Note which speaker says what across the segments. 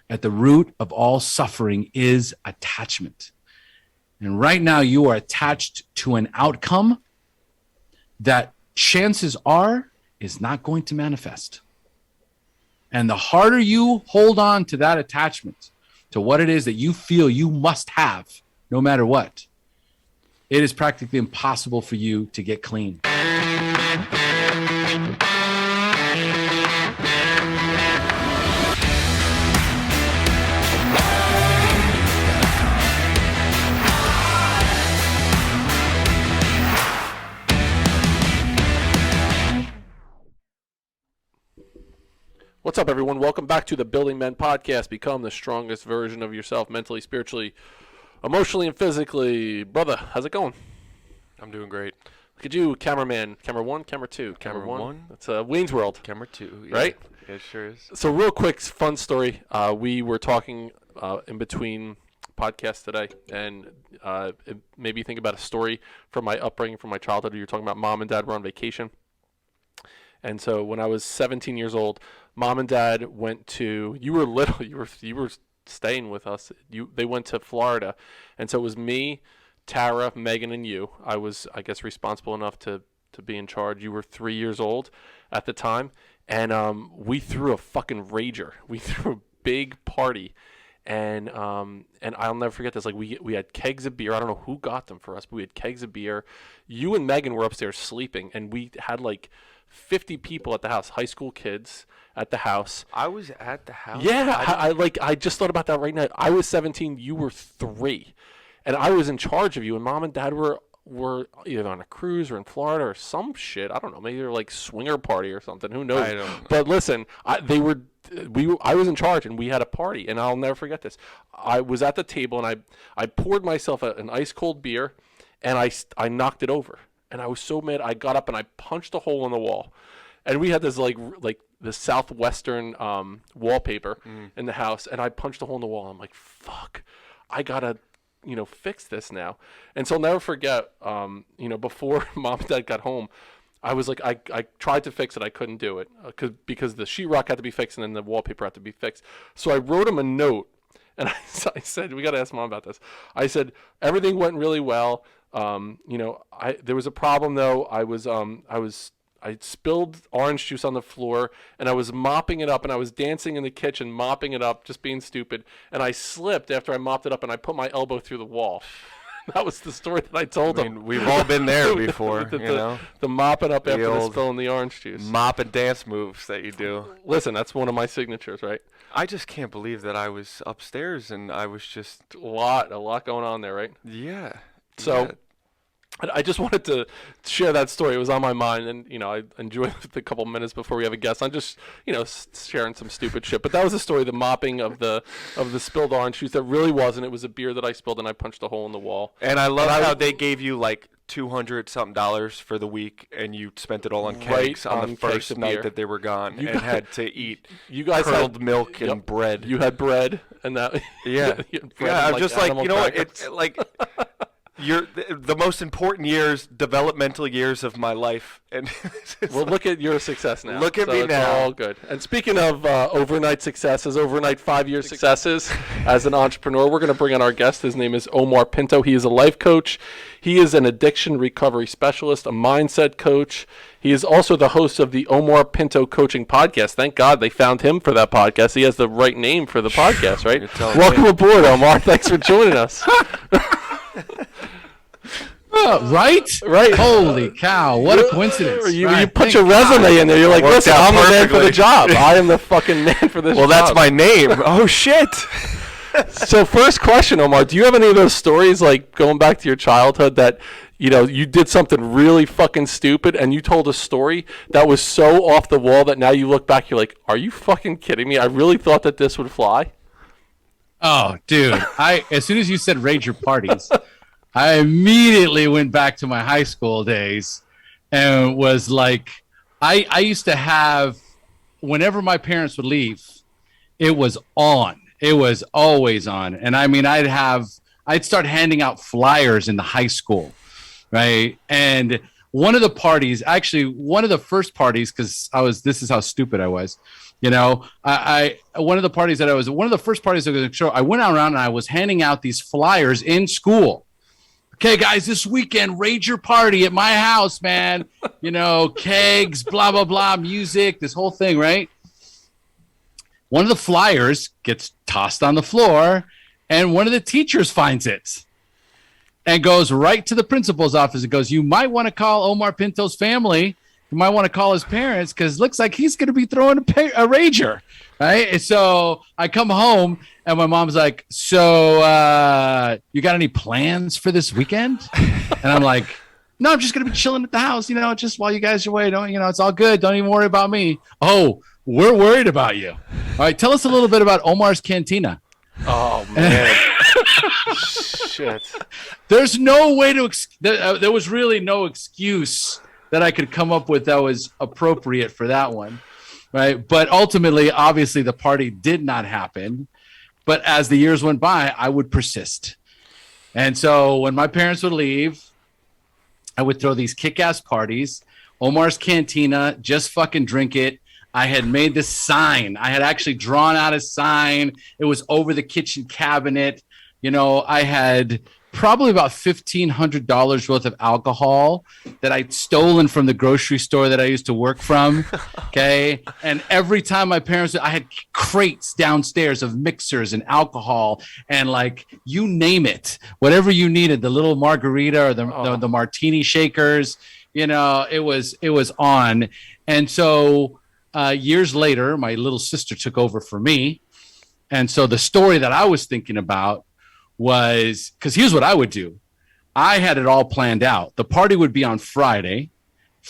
Speaker 1: at the root of all suffering is attachment. And right now you are attached to an outcome that chances are is not going to manifest. And the harder you hold on to that attachment, to what it is that you feel you must have, no matter what, it is practically impossible for you to get clean.
Speaker 2: What's up, everyone? Welcome back to the Building Men podcast. Become the strongest version of yourself mentally, spiritually, emotionally, and physically. Brother, how's it going?
Speaker 3: I'm doing great.
Speaker 2: Look at you, cameraman. Camera one, camera two.
Speaker 3: Camera one?
Speaker 2: That's Wayne's World.
Speaker 3: Camera two. Yeah.
Speaker 2: Right?
Speaker 3: Yeah, it sure is.
Speaker 2: So real quick, fun story. We were talking in between podcasts today, and it made me think about a story from my upbringing, from my childhood. You were talking about mom and dad were on vacation. And so when I was 17 years old, mom and dad went to, you were little, you were staying with us. They went to Florida. And so it was me, Tara, Megan, and you. I was, I guess, responsible enough to be in charge. You were 3 years old at the time. And we threw a fucking rager. We threw a big party. And I'll never forget this. Like we had kegs of beer. I don't know who got them for us, but we had kegs of beer. You and Megan were upstairs sleeping, and we had like 50 people at the house, high school kids at the house.
Speaker 3: I was at the house?
Speaker 2: Yeah, I just thought about that right now. I was 17, you were 3, and I was in charge of you, and mom and dad were either on a cruise or in Florida or some shit. I don't know, maybe they were like swinger party or something. Who knows?
Speaker 3: I don't know.
Speaker 2: But listen, I was in charge, and we had a party, and I'll never forget this. I was at the table, and I poured myself an ice cold beer, and I knocked it over. And I was so mad, I got up and I punched a hole in the wall. And we had this like the southwestern wallpaper in the house, and I punched a hole in the wall. I'm like, fuck, I gotta, fix this now. And so I'll never forget, before mom and dad got home, I was like, I tried to fix it, I couldn't do it because the sheetrock had to be fixed and then the wallpaper had to be fixed. So I wrote him a note, and I said, we gotta ask mom about this. I said, everything went really well. There was a problem though. I spilled orange juice on the floor, and I was mopping it up, and I was dancing in the kitchen, mopping it up, just being stupid. And I slipped after I mopped it up, and I put my elbow through the wall. That was the story that I told him.
Speaker 3: We've all been there before,
Speaker 2: the mopping up after the spilling the orange juice.
Speaker 3: Mop and dance moves that you do.
Speaker 2: Listen, that's one of my signatures, right?
Speaker 3: I just can't believe that I was upstairs and I was just
Speaker 2: a lot going on there, right?
Speaker 3: Yeah.
Speaker 2: So.
Speaker 3: Yeah.
Speaker 2: I just wanted to share that story. It was on my mind, and I enjoyed the couple minutes before we have a guest. I'm just sharing some stupid shit. But that was the story, the mopping of the spilled orange juice. That really wasn't. It was a beer that I spilled, and I punched a hole in the wall.
Speaker 3: And I love how they gave you like $200-something for the week, and you spent it all on kegs on the first night that they were gone, and had to eat
Speaker 2: you guys
Speaker 3: curdled milk and bread.
Speaker 2: You had bread, and that
Speaker 3: yeah. I'm just like, what? It's like. You're the most important years, developmental years of my life, and
Speaker 2: well, look at your success now.
Speaker 3: Look at me
Speaker 2: it's
Speaker 3: now.
Speaker 2: All good. And speaking of overnight successes, overnight 5-year successes as an entrepreneur, we're going to bring on our guest. His name is Omar Pinto. He is a life coach. He is an addiction recovery specialist, a mindset coach. He is also the host of the Omar Pinto Coaching Podcast. Thank God they found him for that podcast. He has the right name for the podcast, right? Welcome aboard, Omar. Thanks for joining us.
Speaker 1: Right? Holy cow, what a coincidence.
Speaker 2: You put your resume in there. You're like, listen, I'm the man for the job. I am the fucking man for this job.
Speaker 3: Well, that's my name. Oh, shit.
Speaker 2: So first question, Omar, do you have any of those stories, like going back to your childhood, that you did something really fucking stupid and you told a story that was so off the wall that now you look back, you're like, are you fucking kidding me? I really thought that this would fly.
Speaker 1: Oh, dude. As soon as you said rager parties, I immediately went back to my high school days and was like, I used to have, whenever my parents would leave, it was on. It was always on. And I mean, I'd start handing out flyers in the high school, right? And one of the parties, actually one of the first parties, because this is how stupid I was. You know, one of the parties that I was, one of the first parties that I was going to show, I went around and I was handing out these flyers in school. Okay, guys, this weekend, Rager party at my house, man. You know, kegs, blah, blah, blah, music, this whole thing, right? One of the flyers gets tossed on the floor, and one of the teachers finds it and goes right to the principal's office and goes, you might want to call Omar Pinto's family. You might want to call his parents because it looks like he's going to be throwing a Rager, right? And so I come home, and my mom's like, so you got any plans for this weekend? And I'm like, no, I'm just going to be chilling at the house, you know, just while you guys are away. Don't, you know, it's all good. Don't even worry about me. Oh, we're worried about you. All right, tell us a little bit about Omar's Cantina.
Speaker 2: Oh, man. Shit.
Speaker 1: There's no way to there was really no excuse that I could come up with that was appropriate for that one, right? But ultimately, obviously, the party did not happen. But as the years went by, I would persist. And so when my parents would leave, I would throw these kick-ass parties. Omar's Cantina, just fucking drink it. I had made this sign. I had actually drawn out a sign. It was over the kitchen cabinet. You know, I had probably about $1,500 worth of alcohol that I'd stolen from the grocery store that I used to work from. Okay. And every time my parents, I had crates downstairs of mixers and alcohol and like, you name it, whatever you needed, the little margarita or the martini shakers, you know, it was on. And so years later, my little sister took over for me. And so the story that I was thinking about was, because here's what I would do. I had it all planned out. The party would be on Friday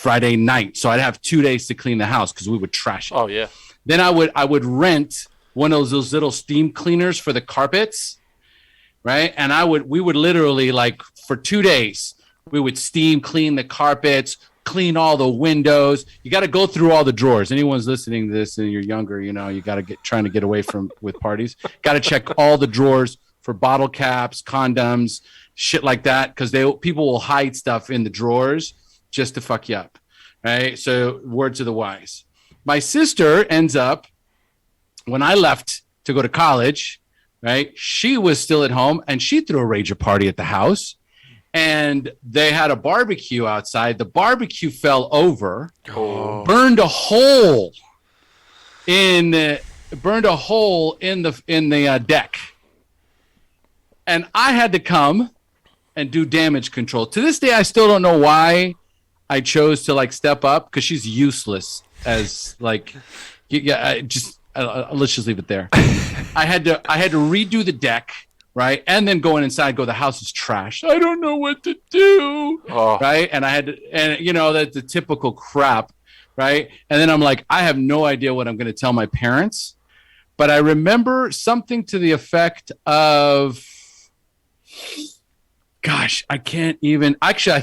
Speaker 1: night. So I'd have 2 days to clean the house because we would trash it.
Speaker 2: Oh, yeah.
Speaker 1: Then I would rent one of those little steam cleaners for the carpets, right? And we would literally, like, for 2 days, we would steam clean the carpets, clean all the windows. You got to go through all the drawers. Anyone's listening to this and you're younger, you know, you got to trying to get away with parties. Got to check all the drawers for bottle caps, condoms, shit like that, because people will hide stuff in the drawers just to fuck you up, right? So words of the wise. My sister ends up, when I left to go to college, right, she was still at home, and she threw a rager party at the house, and they had a barbecue outside. The barbecue fell over, burned a hole in the deck. And I had to come and do damage control. To this day, I still don't know why I chose to like step up, because she's useless as like, let's just leave it there. I had to redo the deck, right? And then going inside, the house is trash. I don't know what to do, right? And I had to, and you know, that's the typical crap, right? And then I'm like, I have no idea what I'm going to tell my parents. But I remember something to the effect of, gosh, I can't even. Actually,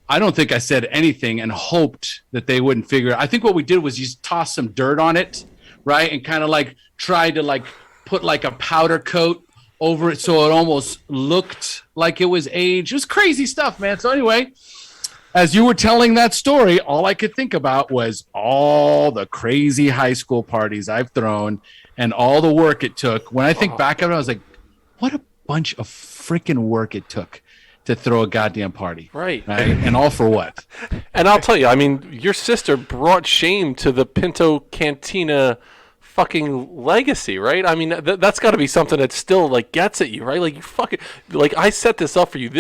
Speaker 1: I don't think I said anything and hoped that they wouldn't figure it. I think what we did was just toss some dirt on it, right? And kind of like tried to like put like a powder coat over it so it almost looked like it was aged. It was crazy stuff, man. So anyway, as you were telling that story, all I could think about was all the crazy high school parties I've thrown and all the work it took. When I think back of it, I was like, what a bunch of freaking work it took to throw a goddamn party. Right? And all for what?
Speaker 2: And I'll tell you, I mean, your sister brought shame to the Pinto Cantina fucking legacy, right? I mean, that's got to be something that still like gets at you, right? Like you fucking, like I set this up for you.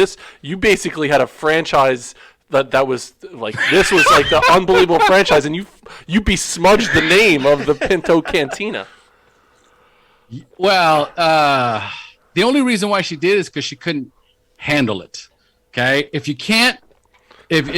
Speaker 2: You basically had a franchise that was like, this was like the unbelievable franchise, and you besmudged the name of the Pinto Cantina.
Speaker 1: Well, the only reason why she did is because she couldn't handle it. Okay, if you can't take
Speaker 2: the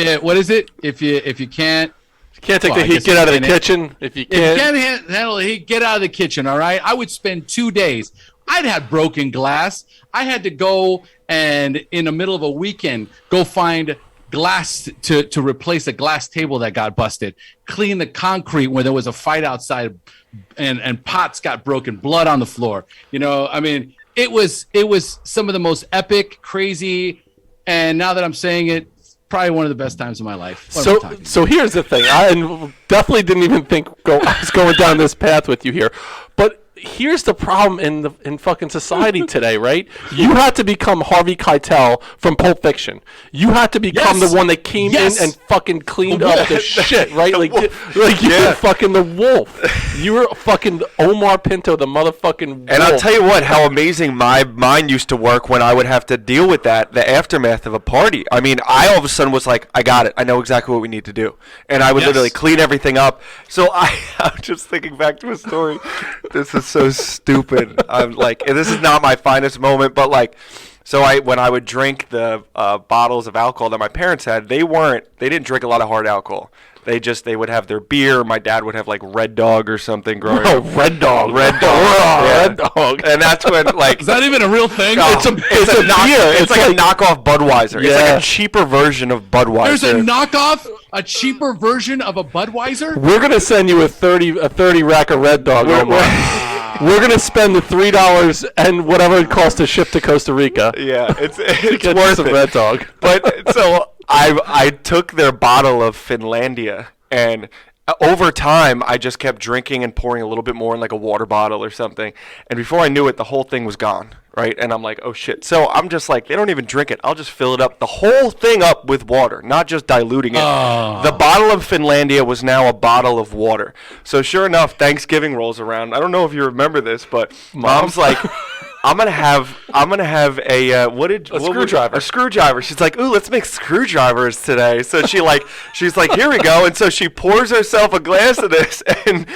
Speaker 2: heat, get out of the kitchen. If you can't
Speaker 1: handle the heat, get out of the kitchen. All right, I would spend 2 days. I'd had broken glass. I had to go and in the middle of a weekend go find glass to replace a glass table that got busted, clean the concrete where there was a fight outside, and pots got broken, blood on the floor. You know, I mean, it was some of the most epic, crazy, and now that I'm saying it, probably one of the best times of my life.
Speaker 2: So here's the thing. I definitely didn't even think I was going down this path with you here, but here's the problem in fucking society today, right? You had to become Harvey Keitel from Pulp Fiction. You had to become the one that came in and fucking cleaned up the shit, right? Like you were fucking the wolf. You were fucking Omar Pinto, the motherfucking wolf.
Speaker 3: And I'll tell you what, how amazing my mind used to work when I would have to deal with the aftermath of a party. I mean, I all of a sudden was like, I got it. I know exactly what we need to do. And I would literally clean everything up. So I'm just thinking back to a story. This is so stupid. I'm like, and this is not my finest moment, but like, so when I would drink the bottles of alcohol that my parents had, they didn't drink a lot of hard alcohol. They would have their beer. My dad would have like Red Dog or something growing up.
Speaker 2: Red Dog.
Speaker 3: Red Dog. And that's when like,
Speaker 1: is that even a real thing?
Speaker 3: It's a beer. It's like a knockoff Budweiser. Yeah. It's like a cheaper version of Budweiser.
Speaker 1: There's a knockoff, a cheaper version of a Budweiser.
Speaker 2: We're gonna send you a 30 rack of Red Dog. We're gonna spend the $3 and whatever it costs to ship to Costa Rica.
Speaker 3: Yeah, it's worth it.
Speaker 2: Red Dog.
Speaker 3: But so I took their bottle of Finlandia, and over time I just kept drinking and pouring a little bit more in like a water bottle or something. And before I knew it, the whole thing was gone. Right? And I'm like, oh shit. So I'm just like, they don't even drink it. I'll just fill it up, the whole thing up with water, not just diluting it. The bottle of Finlandia was now a bottle of water. So sure enough, Thanksgiving rolls around. I don't know if you remember this, but Mom's like, I'm gonna have a screwdriver. A screwdriver. She's like, ooh, let's make screwdrivers today. So she's like, here we go. And so she pours herself a glass of this, and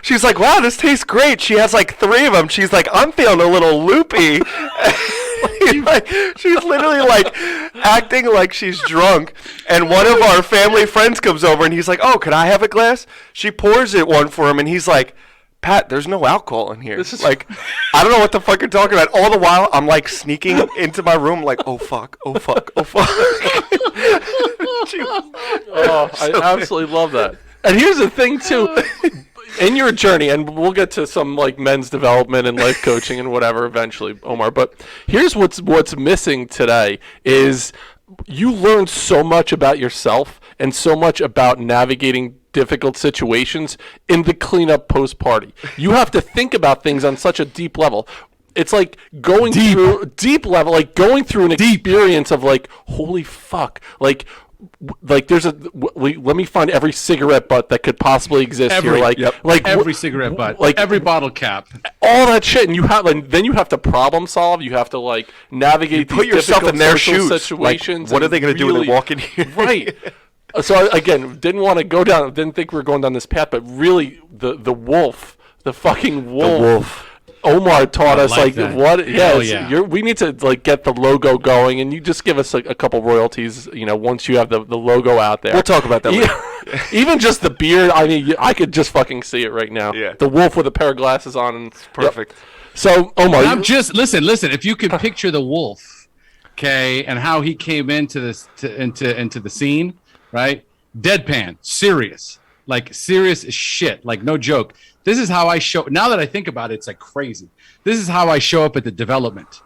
Speaker 3: she's like, wow, this tastes great. She has like 3 of them. She's like, I'm feeling a little loopy. Like, she's literally like acting like she's drunk. And one of our family friends comes over, and he's like, oh, can I have a glass? She pours it one for him, and he's like, Pat, there's no alcohol in here. This is like, I don't know what the fuck you're talking about. All the while, I'm like sneaking into my room, like, oh fuck.
Speaker 2: I absolutely love that. And here's the thing too, in your journey, and we'll get to some like men's development and life coaching and whatever eventually, Omar. But here's what's missing today is you learn so much about yourself and so much about navigating difficult situations in the cleanup post party. You have to think about things on such a deep level. It's like going through an experience of like, holy fuck, like there's let me find every cigarette butt that could possibly exist here, like
Speaker 1: every cigarette butt, like every bottle cap,
Speaker 2: all that shit, and you have then you have to problem solve. You have to like navigate.
Speaker 3: You put yourself in their shoes.
Speaker 2: Situations.
Speaker 3: Like, what are they going to do when they walk in here?
Speaker 2: Right. So again, didn't want to go down. Didn't think we were going down this path, but really, the wolf, the fucking wolf.
Speaker 3: The wolf.
Speaker 2: Omar taught us like
Speaker 1: that.
Speaker 2: what?
Speaker 1: Yeah,
Speaker 2: we need to like get the logo going, and you just give us a couple royalties. You know, once you have the logo out there,
Speaker 3: we'll talk about that later.
Speaker 2: Even just the beard. I mean, I could just fucking see it right now.
Speaker 3: Yeah.
Speaker 2: The wolf with a pair of glasses on. And,
Speaker 3: it's perfect.
Speaker 2: Yep. So Omar,
Speaker 1: I'm just listen. If you could picture the wolf, okay, and how he came into this into the scene, right? Deadpan, serious as shit, like no joke. This is how I show. Now that I think about it, it's like crazy. This is how I show up at the development.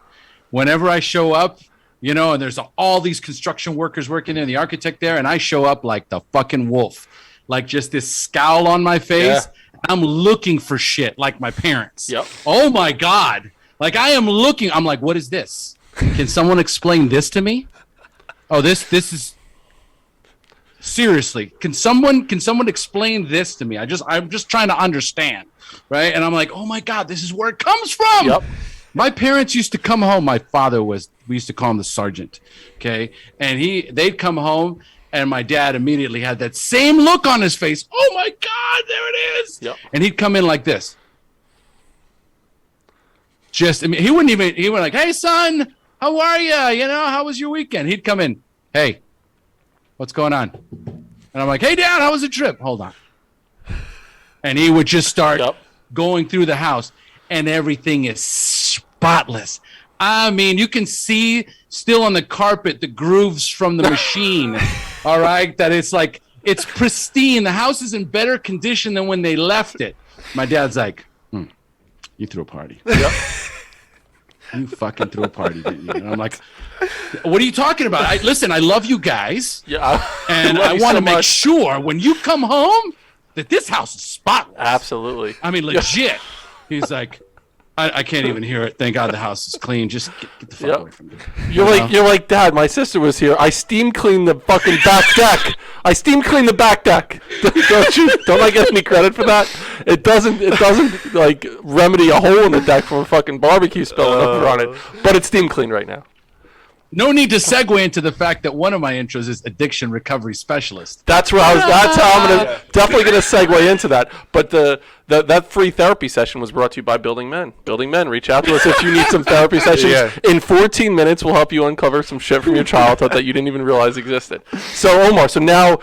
Speaker 1: Whenever I show up, you know, and there's all these construction workers working there, and the architect there, and I show up like the fucking wolf, like just this scowl on my face. Yeah. I'm looking for shit like my parents.
Speaker 2: Yep.
Speaker 1: Oh my God. Like I am looking. I'm like, what is this? Can someone explain this to me? Oh, this is. Seriously, can someone explain this to me? I'm just trying to understand, right? And I'm like, oh my God, this is where it comes from.
Speaker 2: Yep.
Speaker 1: My parents used to come home. My father we used to call him the sergeant, okay? And they'd come home, and my dad immediately had that same look on his face. Oh my God, there it is.
Speaker 2: Yep.
Speaker 1: And he'd come in like this. He wouldn't like, hey son, how are you? You know, how was your weekend? He'd come in, hey, what's going on? And I'm like, hey, Dad, how was the trip? Hold on. And he would just start going through the house, and everything is spotless. I mean, you can see still on the carpet the grooves from the machine, all right? That it's like, it's pristine. The house is in better condition than when they left it. My dad's like, you threw a party.
Speaker 2: Yep.
Speaker 1: You fucking threw a party, didn't you? And I'm like, what are you talking about? Listen, I love you guys.
Speaker 2: Yeah.
Speaker 1: And I want to make sure when you come home that this house is spotless.
Speaker 2: Absolutely.
Speaker 1: I mean, legit. He's like, I can't even hear it. Thank God the house is clean. Just get the fuck away from me.
Speaker 2: You're like, Dad, my sister was here. I steam cleaned the fucking back deck. I steam cleaned the back deck. Don't I get any credit for that? It doesn't like remedy a hole in the deck from a fucking barbecue spilling over on it. But it's steam clean right now.
Speaker 1: No need to segue into the fact that one of my intros is addiction recovery specialist.
Speaker 2: That's where that's how I'm definitely gonna segue into that. But that free therapy session was brought to you by Building Men. Building Men, reach out to us if you need some therapy sessions.
Speaker 3: Yeah.
Speaker 2: In 14 minutes, we'll help you uncover some shit from your childhood that you didn't even realize existed. So Omar, now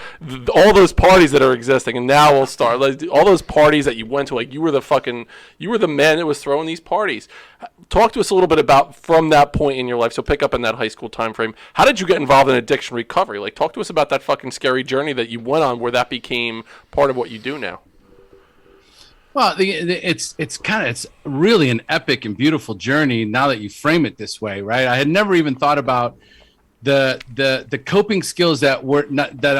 Speaker 2: all those parties that are existing, and now we'll start all those parties that you went to. Like you were the man that was throwing these parties. Talk to us a little bit about from that point in your life. So pick up in that high school time frame. How did you get involved in addiction recovery? Like talk to us about that fucking scary journey that you went on, where that became part of what you do now.
Speaker 1: Well, it's really an epic and beautiful journey now that you frame it this way, right? I had never even thought about the coping skills that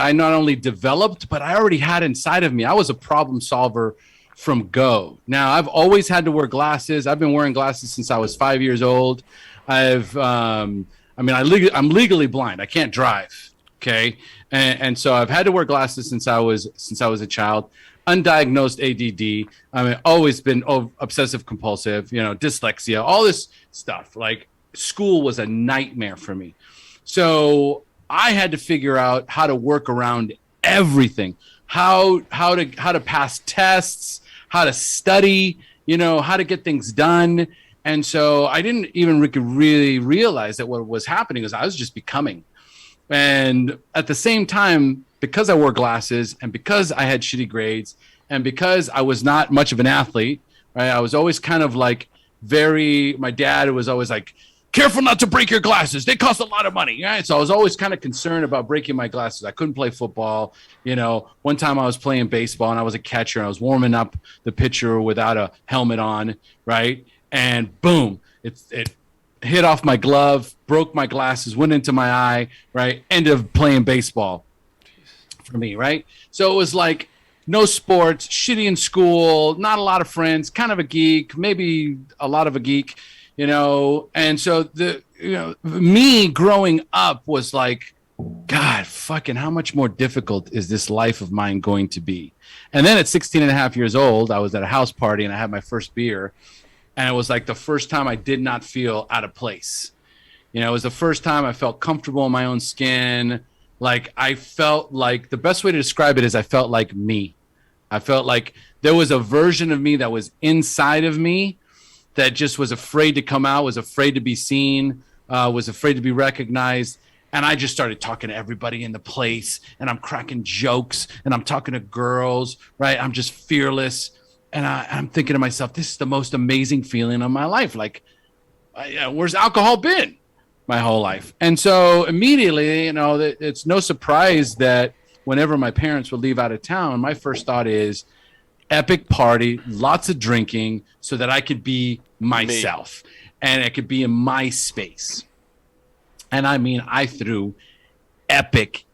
Speaker 1: I not only developed, but I already had inside of me. I was a problem solver from go. Now, I've always had to wear glasses. I've been wearing glasses since I was 5 years old. I'm legally blind. I can't drive. Okay, and so I've had to wear glasses since I was a child. Undiagnosed ADD. I mean, always been obsessive compulsive, dyslexia, all this stuff. Like school was a nightmare for me. So I had to figure out how to work around everything, how to pass tests, how to study, how to get things done. And so I didn't even really realize that what was happening was I was just becoming. And at the same time, because I wore glasses and because I had shitty grades and because I was not much of an athlete, right? I was always kind of like my dad was always like, careful not to break your glasses. They cost a lot of money. Right? So I was always kind of concerned about breaking my glasses. I couldn't play football. One time I was playing baseball and I was a catcher and I was warming up the pitcher without a helmet on, right? And boom, it hit off my glove, broke my glasses, went into my eye, right? Ended up playing baseball for me, right? So it was like no sports, shitty in school, not a lot of friends, kind of a geek, maybe a lot of a geek, and so me growing up was like, God, fucking how much more difficult is this life of mine going to be? And then at 16 and a half years old, I was at a house party and I had my first beer. And it was like the first time I did not feel out of place. It was the first time I felt comfortable in my own skin. Like I felt like the best way to describe it is I felt like me. I felt like there was a version of me that was inside of me that just was afraid to come out, was afraid to be seen, was afraid to be recognized. And I just started talking to everybody in the place and I'm cracking jokes and I'm talking to girls, right? I'm just fearless. And I'm thinking to myself, this is the most amazing feeling of my life. Like, where's alcohol been my whole life? And so immediately, it's no surprise that whenever my parents would leave out of town, my first thought is epic party, lots of drinking so that I could be myself and I could be in my space. And I mean, I threw epic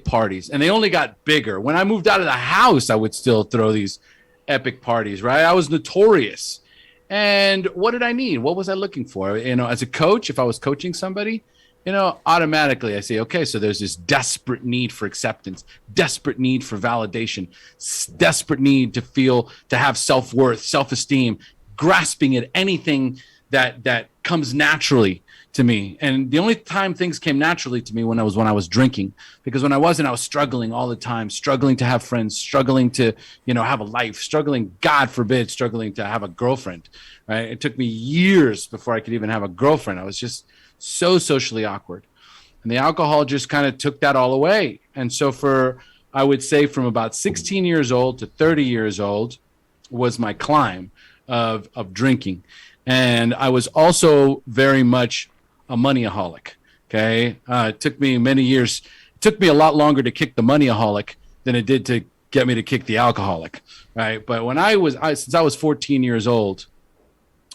Speaker 1: parties, and they only got bigger. When I moved out of the house, I would still throw these epic parties, right? I was notorious. And what did I need? What was I looking for? As a coach, if I was coaching somebody, automatically I say, okay, so there's this desperate need for acceptance, desperate need for validation, desperate need to have self-worth, self-esteem, grasping at anything that comes naturally to me. And the only time things came naturally to me when I was drinking, because when I wasn't, I was struggling all the time, struggling to have friends, struggling to, have a life, struggling, God forbid, struggling to have a girlfriend, right? It took me years before I could even have a girlfriend. I was just so socially awkward. And the alcohol just kind of took that all away. And so I would say from about 16 years old to 30 years old was my climb of drinking. And I was also very much a moneyaholic. Okay. It took me many years. It took me a lot longer to kick the moneyaholic than it did to get me to kick the alcoholic. Right. But when since I was 14 years old,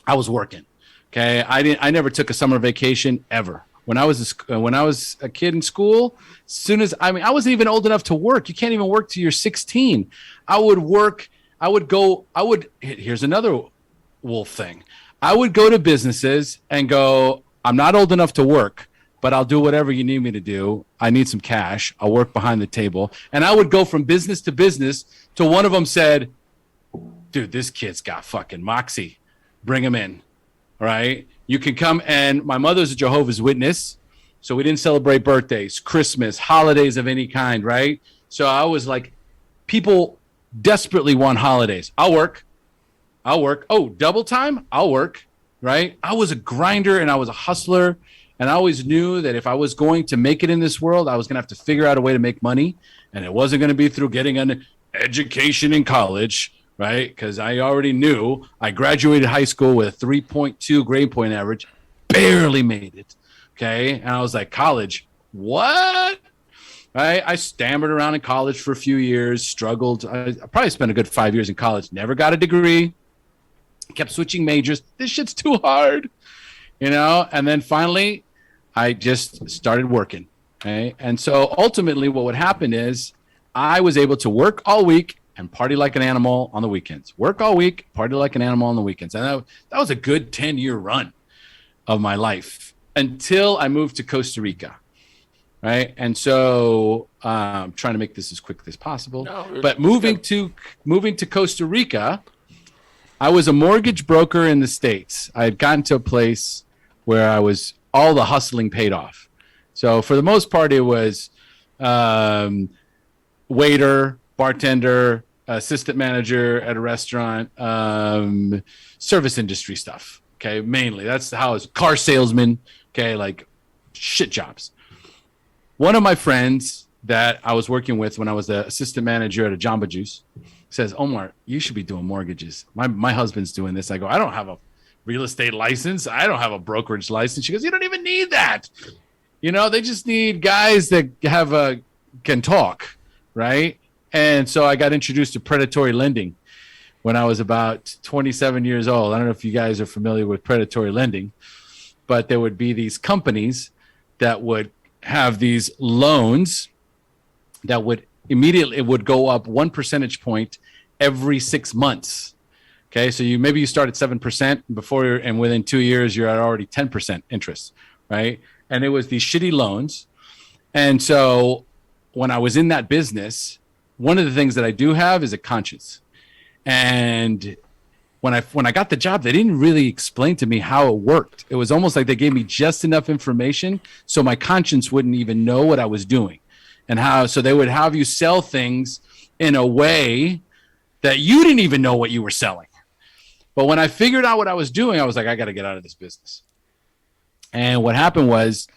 Speaker 1: I was working. Okay. I never took a summer vacation ever. When I was a kid in school, as soon as, I wasn't even old enough to work. You can't even work till you're 16. I would work. Here's another wolf thing. I would go to businesses and go, I'm not old enough to work, but I'll do whatever you need me to do. I need some cash. I'll work behind the table. And I would go from business to business till one of them said, dude, this kid's got fucking moxie. Bring him in. All right. You can come. And my mother's a Jehovah's Witness. So we didn't celebrate birthdays, Christmas, holidays of any kind. Right. So I was like, people desperately want holidays. I'll work. Oh, double time? I'll work. Right. I was a grinder and I was a hustler. And I always knew that if I was going to make it in this world, I was going to have to figure out a way to make money. And it wasn't going to be through getting an education in college. Right? Because I already knew I graduated high school with a 3.2 grade point average, barely made it. Okay. And I was like, college, what? Right? I stammered around in college for a few years, struggled. I probably spent a good 5 years in college, never got a degree, kept switching majors. This shit's too hard, And then finally, I just started working. Okay. And so ultimately, what would happen is I was able to work all week and party like an animal on the weekends. Work all week, party like an animal on the weekends. And that was a good 10-year run of my life until I moved to Costa Rica, right? And so I'm trying to make this as quick as possible. But moving to Costa Rica, I was a mortgage broker in the States. I had gotten to a place where all the hustling paid off. So for the most part, it was waiter, bartender, assistant manager at a restaurant, service industry stuff. Okay. Mainly that's how it's car salesman. Okay. Like shit jobs. One of my friends that I was working with when I was the assistant manager at a Jamba Juice says, Omar, you should be doing mortgages. My husband's doing this. I go, I don't have a real estate license. I don't have a brokerage license. She goes, you don't even need that. They just need guys that can talk. Right. And so I got introduced to predatory lending when I was about 27 years old. I don't know if you guys are familiar with predatory lending, but there would be these companies that would have these loans that would immediately, it would go up 1 percentage point every 6 months. Okay. So maybe you start at 7% and within 2 years, you're at already 10% interest. Right. And it was these shitty loans. And so when I was in that business, one of the things that I do have is a conscience. And when I got the job, they didn't really explain to me how it worked. It was almost like they gave me just enough information so my conscience wouldn't even know what I was doing so they would have you sell things in a way that you didn't even know what you were selling. But when I figured out what I was doing, I was like, I got to get out of this business. And what happened was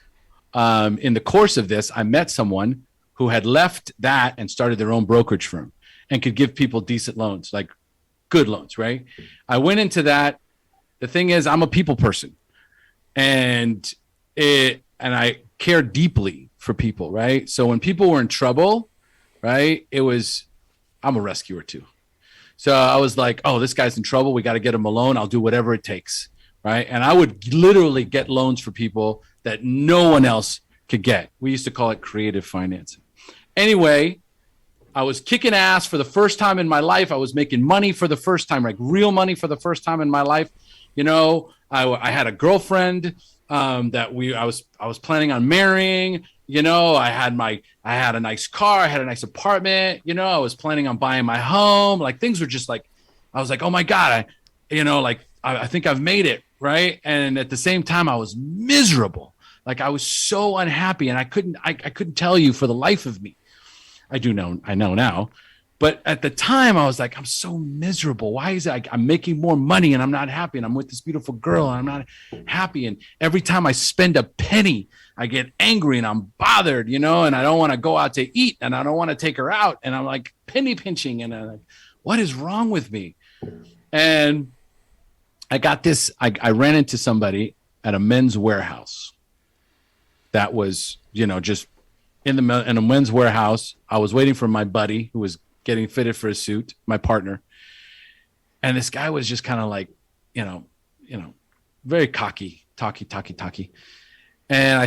Speaker 1: in the course of this, I met someone who had left that and started their own brokerage firm and could give people decent loans, like good loans, right? I went into that. The thing is, I'm a people person and I care deeply for people, right? So when people were in trouble, right, I'm a rescuer too. So I was like, oh, this guy's in trouble. We got to get him a loan. I'll do whatever it takes, right? And I would literally get loans for people that no one else could get. We used to call it creative financing. Anyway, I was kicking ass for the first time in my life. I was making money for the first time, like real money for the first time in my life. I had a girlfriend that I was planning on marrying. I had a nice car. I had a nice apartment. I was planning on buying my home. Like things were just like, I was like, oh my God, I think I've made it. Right. And at the same time, I was miserable. Like I was so unhappy and I couldn't tell you for the life of me. I know now, but at the time I was like, I'm so miserable. Why is it I'm making more money and I'm not happy and I'm with this beautiful girl and I'm not happy. And every time I spend a penny, I get angry and I'm bothered, and I don't want to go out to eat and I don't want to take her out. And I'm like penny pinching and I'm like, what is wrong with me? And I got this, I ran into somebody at a Men's Warehouse that was, just in a Men's Warehouse. I was waiting for my buddy who was getting fitted for a suit, my partner. And this guy was just kind of like, very cocky, talky. And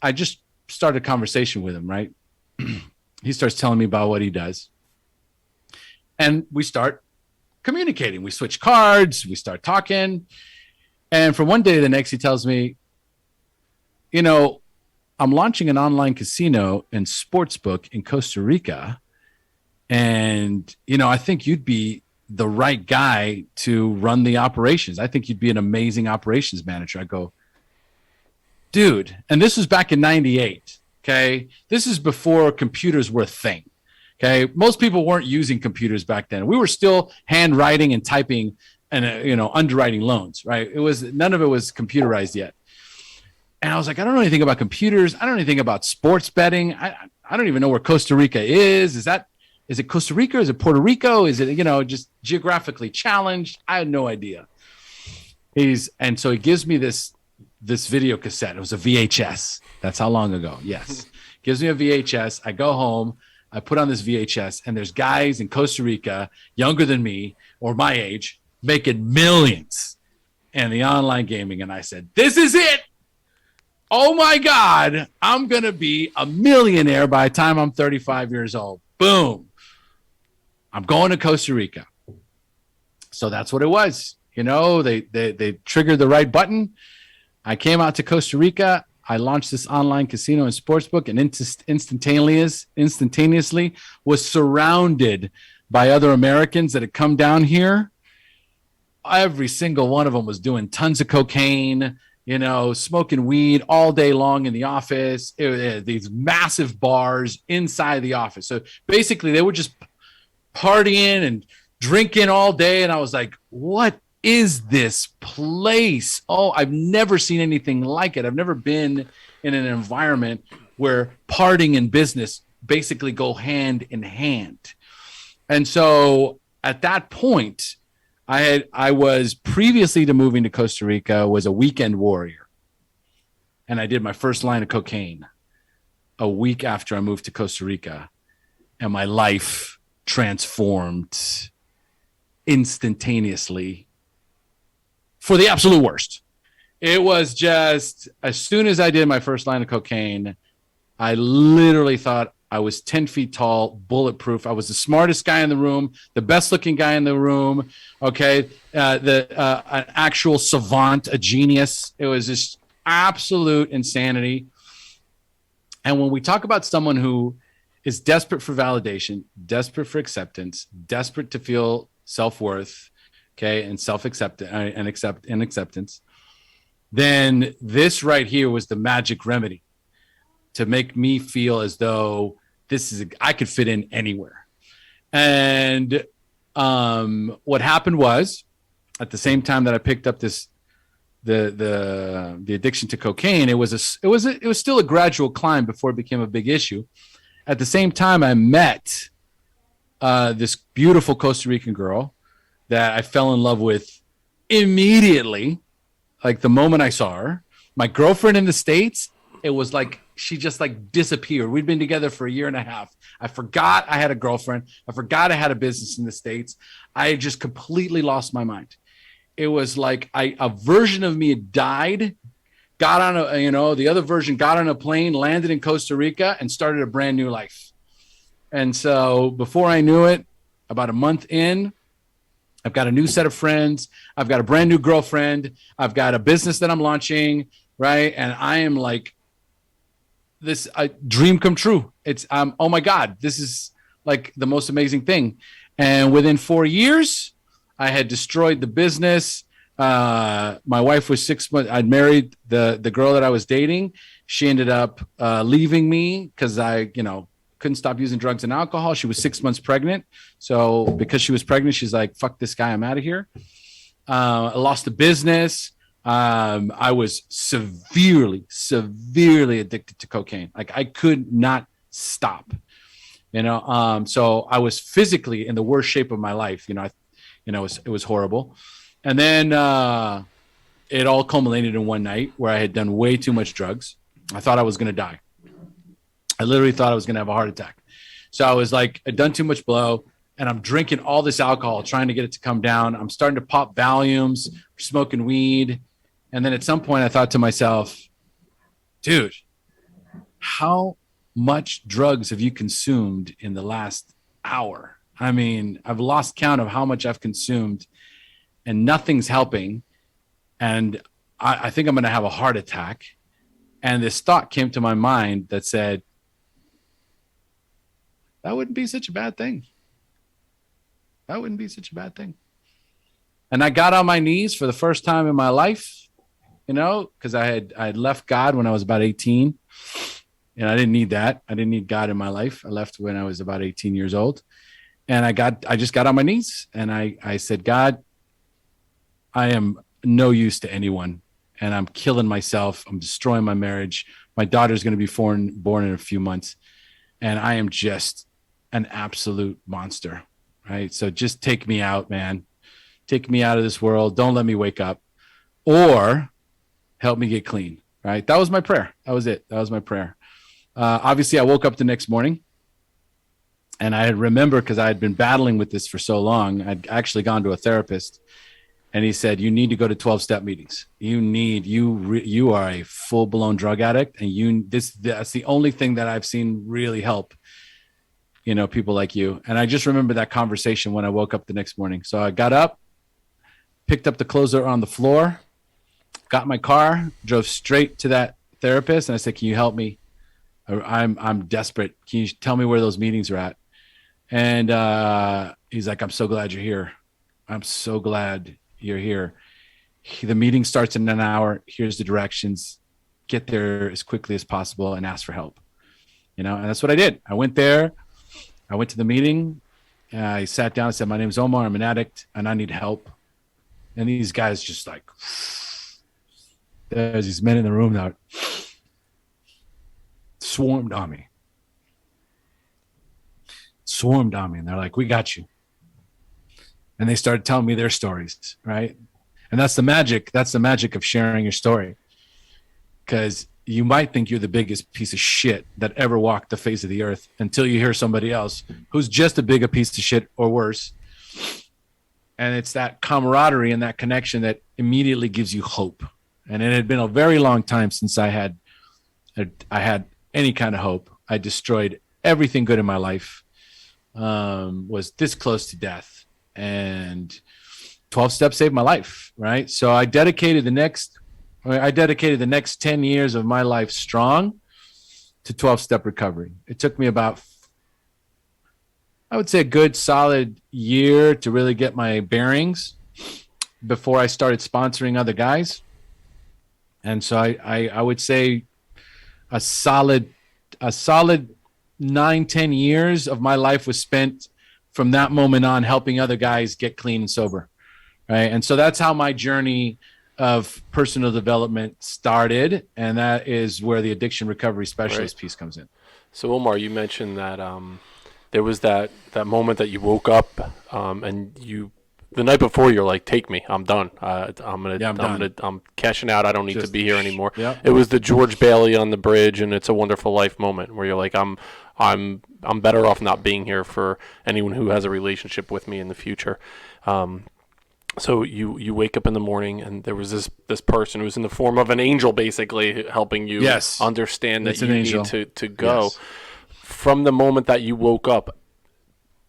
Speaker 1: I just started a conversation with him, right? He starts telling me about what he does. And we start communicating. We switch cards, we start talking. And from one day to the next, he tells me, you know, I'm launching an online casino and sportsbook in Costa Rica. And, you know, I think you'd be the right guy to run the operations. I think you'd be an amazing operations manager. I go, dude, and this was back in 98. Okay. This is before computers were a thing. Okay. Most people weren't using computers back then. We were still handwriting and typing and, you know, underwriting loans, right? None of it was computerized yet. And I was like, I don't know anything about computers. I don't know anything about sports betting. I don't even know where Costa Rica is. Is it Costa Rica? Is it Puerto Rico? Is it, you know, just geographically challenged? I had no idea. And so he gives me this video cassette. It was a VHS. That's how long ago. Yes. Gives me a VHS. I go home. I put on this VHS, and there's guys in Costa Rica, younger than me or my age, making millions in the online gaming. And I said, this is it. Oh my God, I'm going to be a millionaire by the time I'm 35 years old. Boom. I'm going to Costa Rica. So that's what it was. You know, they triggered the right button. I came out to Costa Rica. I launched this online casino and sportsbook, and instantaneously was surrounded by other Americans that had come down here. Every single one of them was doing tons of cocaine, you know, smoking weed all day long in the office. These massive bars inside the office. So basically they were just partying and drinking all day. And I was like, what is this place? Oh, I've never seen anything like it. I've never been in an environment where partying and business basically go hand in hand. And so at that point, I was previously to moving to Costa Rica was a weekend warrior. And I did my first line of cocaine a week after I moved to Costa Rica. And my life transformed instantaneously for the absolute worst. It was just, as soon as I did my first line of cocaine, I literally thought I was 10 feet tall, bulletproof. I was the smartest guy in the room, the best looking guy in the room. Okay. An actual savant, a genius. It was just absolute insanity. And when we talk about someone who is desperate for validation, desperate for acceptance, desperate to feel self-worth, okay, and acceptance, then this right here was the magic remedy to make me feel as though I could fit in anywhere. And what happened was, at the same time that I picked up the addiction to cocaine, it was still a gradual climb before it became a big issue. At the same time, I met this beautiful Costa Rican girl that I fell in love with immediately, like the moment I saw her. My girlfriend in the States, it was like she just like disappeared. We'd been together for a year and a half. I forgot I had a girlfriend. I forgot I had a business in the States. I just completely lost my mind. It was like a version of me had died, got on the other version got on a plane, landed in Costa Rica, and started a brand new life. And so before I knew it, about a month in, I've got a new set of friends. I've got a brand new girlfriend. I've got a business that I'm launching, right? And I am like, this a dream come true. It's oh my God, this is like the most amazing thing. And within 4 years, I had destroyed the business. My wife was 6 months. I'd married the girl that I was dating. She ended up leaving me because I, couldn't stop using drugs and alcohol. She was 6 months pregnant. So because she was pregnant, she's like, fuck this guy, I'm out of here. I lost the business. I was severely addicted to cocaine. Like I could not stop, so I was physically in the worst shape of my life. It was horrible. And then it all culminated in one night where I had done way too much drugs. I thought I was going to die. I literally thought I was going to have a heart attack. So I was like, I'd done too much blow, and I'm drinking all this alcohol, trying to get it to come down. I'm starting to pop Valiums, smoking weed. And then at some point I thought to myself, dude, how much drugs have you consumed in the last hour? I mean, I've lost count of how much I've consumed and nothing's helping. And I think I'm going to have a heart attack. And this thought came to my mind that said, that wouldn't be such a bad thing. That wouldn't be such a bad thing. And I got on my knees for the first time in my life, you know, because I had left God when I was about 18. And I didn't need that. I didn't need God in my life. I left when I was about 18 years old. And I just got on my knees and I said, God, I am no use to anyone. And I'm killing myself. I'm destroying my marriage. My daughter's going to be born in a few months. And I am just an absolute monster. Right. So just take me out, man. Take me out of this world. Don't let me wake up or help me get clean. Right. That was my prayer. That was it. That was my prayer. Obviously, I woke up the next morning and I remember because I had been battling with this for so long. I'd actually gone to a therapist and he said, you need to go to 12-step meetings. You are a full blown drug addict. And that's the only thing that I've seen really help, you know, people like you. And I just remember that conversation when I woke up the next morning. So I got up, picked up the clothes that were on the floor, got in my car, drove straight to that therapist. And I said, can you help me? I'm desperate. Can you tell me where those meetings are at? And he's like, I'm so glad you're here. I'm so glad you're here. The meeting starts in an hour. Here's the directions. Get there as quickly as possible and ask for help. You know, and that's what I did. I went there. I went to the meeting. I sat down and said, my name's Omar. I'm an addict and I need help. And these guys just like, there's these men in the room that swarmed on me. And they're like, we got you. And they started telling me their stories, right? And that's the magic. That's the magic of sharing your story. Because you might think you're the biggest piece of shit that ever walked the face of the earth until you hear somebody else who's just as big a piece of shit or worse. And it's that camaraderie and that connection that immediately gives you hope. And it had been a very long time since I had any kind of hope. I destroyed everything good in my life, was this close to death. And 12 steps saved my life, right? So I dedicated the next 10 years of my life strong to 12-step recovery. It took me about, I would say, a good solid year to really get my bearings before I started sponsoring other guys. And so I would say a solid 9-10 years of my life was spent from that moment on helping other guys get clean and sober. Right. And so that's how my journey of personal development started. And that is where the addiction recovery specialist piece comes in.
Speaker 2: So Omar, you mentioned that there was that moment that you woke up and the night before you're like, take me, I'm done. I'm cashing out. I don't need to be here anymore.
Speaker 1: Yeah.
Speaker 2: It was the George Bailey on the bridge and It's a Wonderful Life moment where you're like, I'm better off not being here for anyone who has a relationship with me in the future. So you wake up in the morning and there was this person who was in the form of an angel, basically helping you understand that you need to go. Yes. From the moment that you woke up,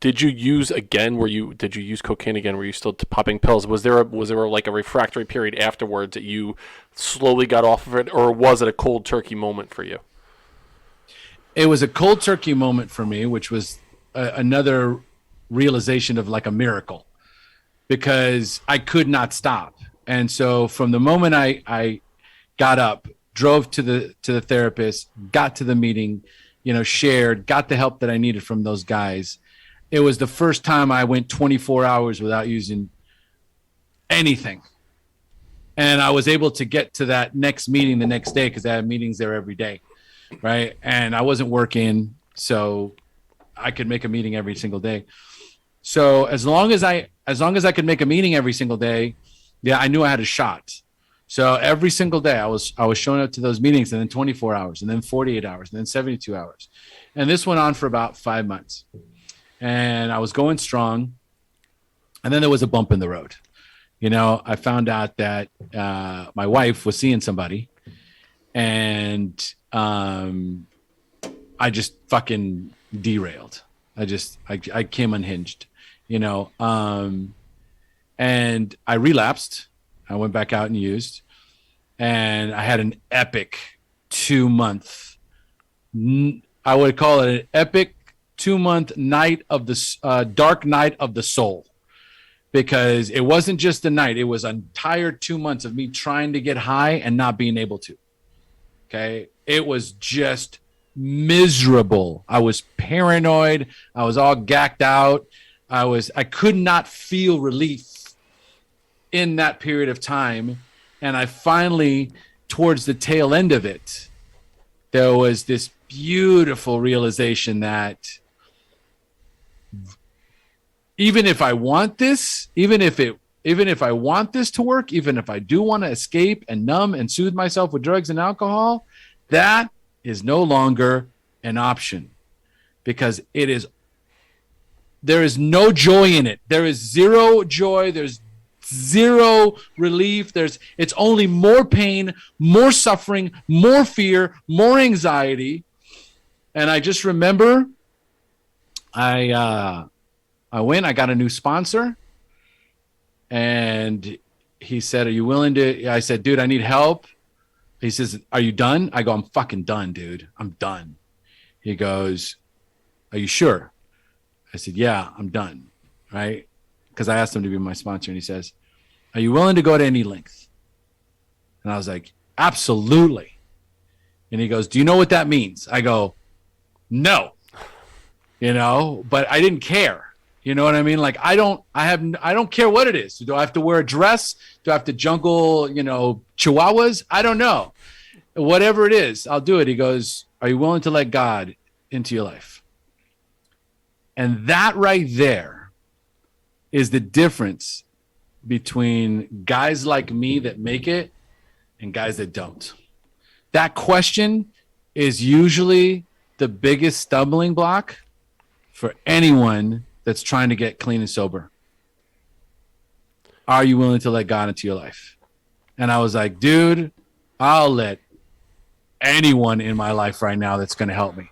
Speaker 2: did you use cocaine again? Were you still popping pills? Was there like a refractory period afterwards that you slowly got off of it, or was it a cold turkey moment for you?
Speaker 1: It was a cold turkey moment for me, which was another realization of like a miracle, because I could not stop. And so from the moment I got up, drove to the therapist, got to the meeting, shared, got the help that I needed from those guys. It was the first time I went 24 hours without using anything. And I was able to get to that next meeting the next day because I had meetings there every day. Right. And I wasn't working, so I could make a meeting every single day. So as long as I could make a meeting every single day, I knew I had a shot. So every single day I was showing up to those meetings, and then 24 hours, and then 48 hours, and then 72 hours. And this went on for about 5 months. And I was going strong. And then there was a bump in the road. I found out that my wife was seeing somebody, and I just fucking derailed. I came unhinged, and I relapsed. I went back out and used, and I had an epic 2 month. I would call it an epic 2 month night of the dark night of the soul, because it wasn't just a night. It was an entire 2 months of me trying to get high and not being able to. Okay. It was just miserable. I was paranoid. I was all gacked out. I could not feel relief in that period of time. And I finally, towards the tail end of it, there was this beautiful realization that even if I want this, even if I want this to work, even if I do want to escape and numb and soothe myself with drugs and alcohol, that is no longer an option, because there is no joy in it. There is zero joy. There's zero relief. It's only more pain, more suffering, more fear, more anxiety. And I just remember I got a new sponsor, and he said, "Are you willing to?" I said, "Dude, I need help." He says, "Are you done?" I go, "I'm fucking done, dude. I'm done." He goes, "Are you sure?" I said, "Yeah, I'm done." Right? Because I asked him to be my sponsor, and he says, "Are you willing to go to any length?" And I was like, "Absolutely." And he goes, "Do you know what that means?" I go, "No." But I didn't care. You know what I mean? Like, I don't care what it is. Do I have to wear a dress? Do I have to jungle, chihuahuas? I don't know. Whatever it is, I'll do it. He goes, "Are you willing to let God into your life?" And that right there is the difference between guys like me that make it and guys that don't. That question is usually the biggest stumbling block for anyone that's trying to get clean and sober. Are you willing to let God into your life? And I was like, dude, I'll let anyone in my life right now that's going to help me.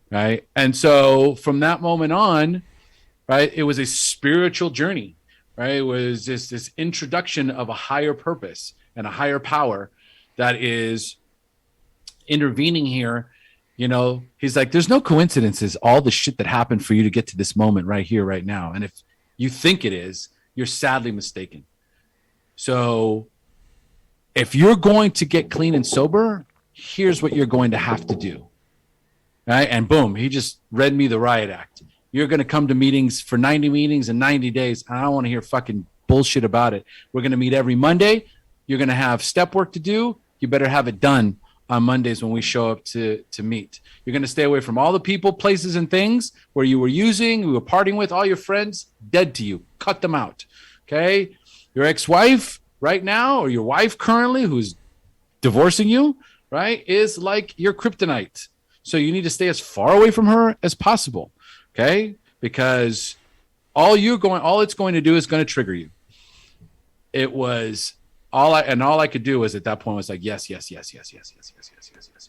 Speaker 1: Right. And so from that moment on, right, it was a spiritual journey. Right. It was just this introduction of a higher purpose and a higher power that is intervening here. He's like, there's no coincidences, all the shit that happened for you to get to this moment right here, right now. And if you think it is, you're sadly mistaken. So if you're going to get clean and sober, here's what you're going to have to do. Right? And boom, he just read me the riot act. You're going to come to meetings for 90 meetings in 90 days. And I don't want to hear fucking bullshit about it. We're going to meet every Monday. You're going to have step work to do. You better have it done on Mondays when we show up to meet. You're going to stay away from all the people, places, and things where you were partying with, all your friends, dead to you. Cut them out. Okay? Your ex-wife right now, or your wife currently who's divorcing you, right, is like your kryptonite. So you need to stay as far away from her as possible. Okay? Because all it's going to do is going to trigger you. It was all I could do was at that point was like, yes.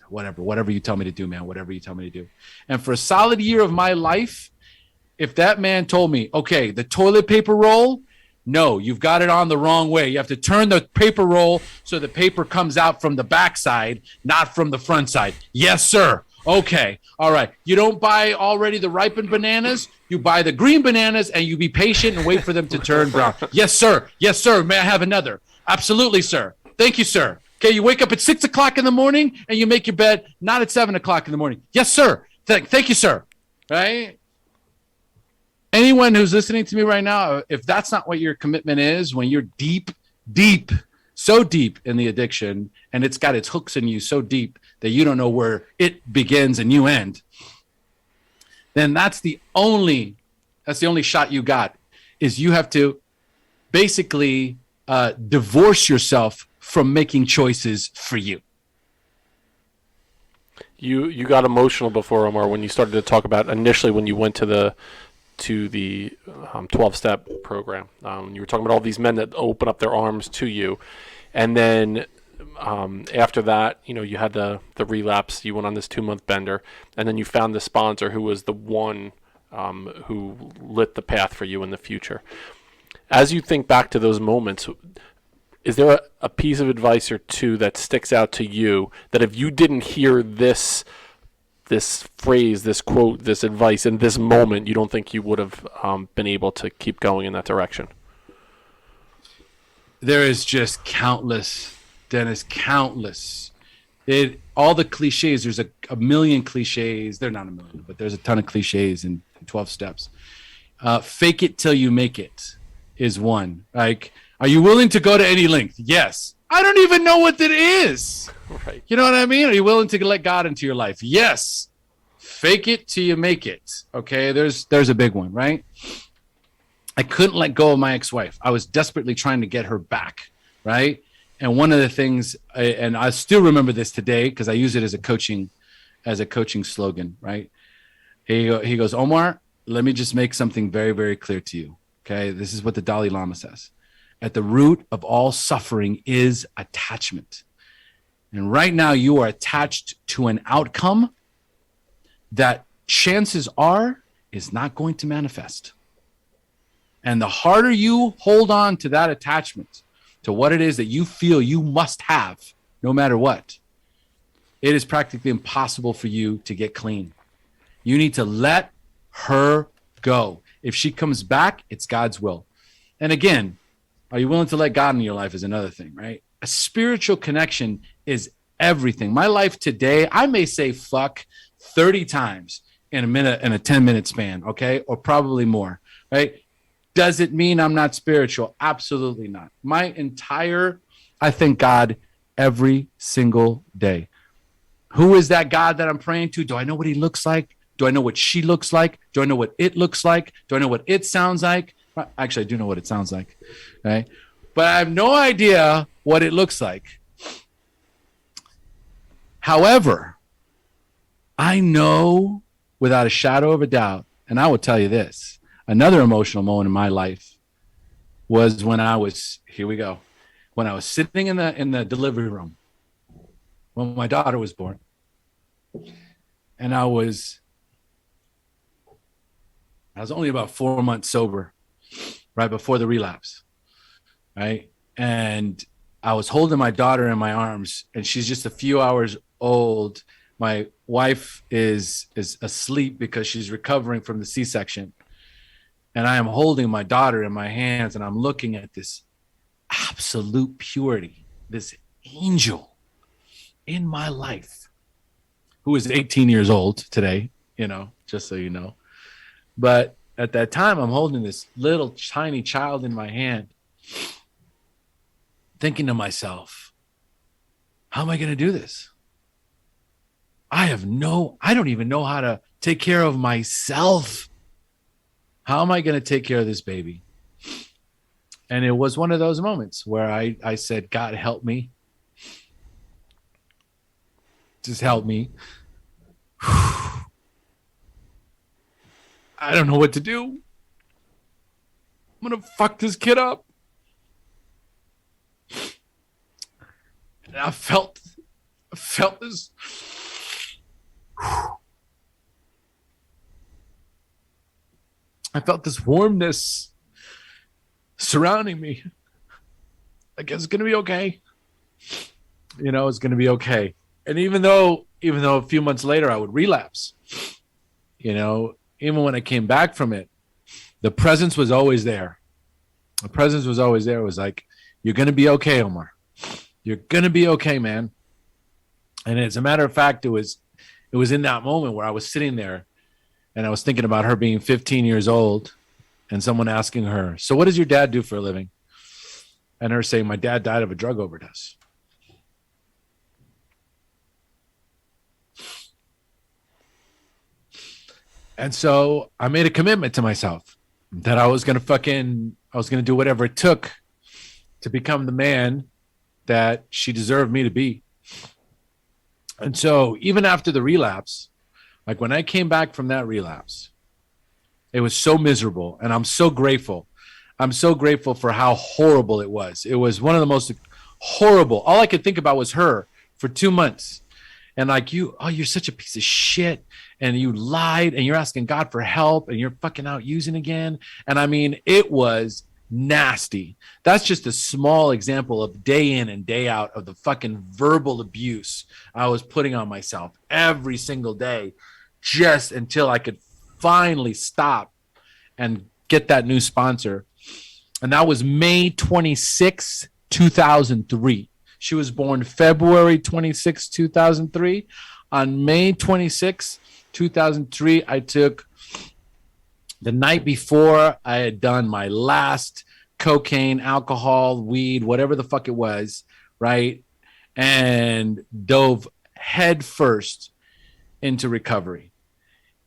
Speaker 1: Whatever you tell me to do, man, whatever you tell me to do. And for a solid year of my life, if that man told me, okay, the toilet paper roll, no, you've got it on the wrong way. You have to turn the paper roll so the paper comes out from the back side, not from the front side. Yes, sir. Okay. All right. You don't buy already the ripened bananas. You buy the green bananas and you be patient and wait for them to turn brown. Yes, sir. Yes, sir. May I have another? Absolutely, sir. Thank you, sir. Okay. You wake up at 6 o'clock in the morning and you make your bed, not at 7 o'clock in the morning. Yes, sir. Thank you, sir. Right. Anyone who's listening to me right now, if that's not what your commitment is, when you're deep, so deep in the addiction, and it's got its hooks in you so deep that you don't know where it begins and you end, then that's the only shot you got, is you have to basically divorce yourself from making choices for you.
Speaker 2: You got emotional before, Omar, when you started to talk about initially when you went to to the 12-step program. You were talking about all these men that open up their arms to you, and then after that, you had the relapse. You went on this 2-month bender, and then you found the sponsor who was the one who lit the path for you in the future. As you think back to those moments, is there a piece of advice or two that sticks out to you that if you didn't hear this phrase, this quote, this advice in this moment, you don't think you would have been able to keep going in that direction?
Speaker 1: There is just countless, Dennis, countless. All the cliches, there's a million cliches. They're not a million, but there's a ton of cliches in 12 steps. Fake it till you make it is one. Like, are you willing to go to any length? Yes. I don't even know what that is.
Speaker 2: Right.
Speaker 1: You know what I mean? Are you willing to let God into your life? Yes. Fake it till you make it. Okay, there's a big one, right? I couldn't let go of my ex-wife. I was desperately trying to get her back, right? And one of the things, and I still remember this today because I use it as a coaching slogan, right? He goes, Omar, let me just make something very, very clear to you. Okay, this is what the Dalai Lama says. At the root of all suffering is attachment. And right now you are attached to an outcome that chances are is not going to manifest. And the harder you hold on to that attachment, to what it is that you feel you must have, no matter what, it is practically impossible for you to get clean. You need to let her go. If she comes back, it's God's will. And again, are you willing to let God in your life is another thing, right? A spiritual connection is everything. My life today, I may say fuck 30 times in a 10-minute span, okay? Or probably more, right? Does it mean I'm not spiritual? Absolutely not. I thank God every single day. Who is that God that I'm praying to? Do I know what he looks like? Do I know what she looks like? Do I know what it looks like? Do I know what it sounds like? Actually, I do know what it sounds like, right? But I have no idea what it looks like. However, I know without a shadow of a doubt, and I will tell you this, another emotional moment in my life was when I was, when I was sitting in the delivery room when my daughter was born. And I was only about 4 months sober, right before the relapse, right? And I was holding my daughter in my arms, and she's just a few hours old. My wife is asleep because she's recovering from the C-section. And I am holding my daughter in my hands, and I'm looking at this absolute purity, this angel in my life, who is 18 years old today, just so you know. But at that time, I'm holding this little tiny child in my hand, thinking to myself, how am I going to do this? I don't even know how to take care of myself. How am I going to take care of this baby? And it was one of those moments where I said, God, help me. Just help me. I don't know what to do. I'm going to fuck this kid up. And I felt this. I felt this warmness surrounding me. Like, it's going to be okay. It's going to be okay. And even though a few months later I would relapse, even when I came back from it, the presence was always there. The presence was always there. It was like, you're going to be okay, Omar. You're going to be okay, man. And as a matter of fact, it was in that moment where I was sitting there and I was thinking about her being 15 years old and someone asking her, so what does your dad do for a living? And her saying, my dad died of a drug overdose. And so I made a commitment to myself that I was going to do whatever it took to become the man that she deserved me to be. And so even after the relapse, like when I came back from that relapse, It was so miserable, and I'm so grateful. I'm so grateful for how horrible it was. It was one of the most horrible. All I could think about was her for 2 months. And like, you're such a piece of shit. And you lied and you're asking God for help and you're fucking out using again. And I mean, it was nasty. That's just a small example of day in and day out of the fucking verbal abuse I was putting on myself every single day, just until I could finally stop and get that new sponsor. And that was May 26, 2003. She was born February 26, 2003. On May 26, 2003, I took the night before I had done my last cocaine, alcohol, weed, whatever the fuck it was, right? And dove head first into recovery.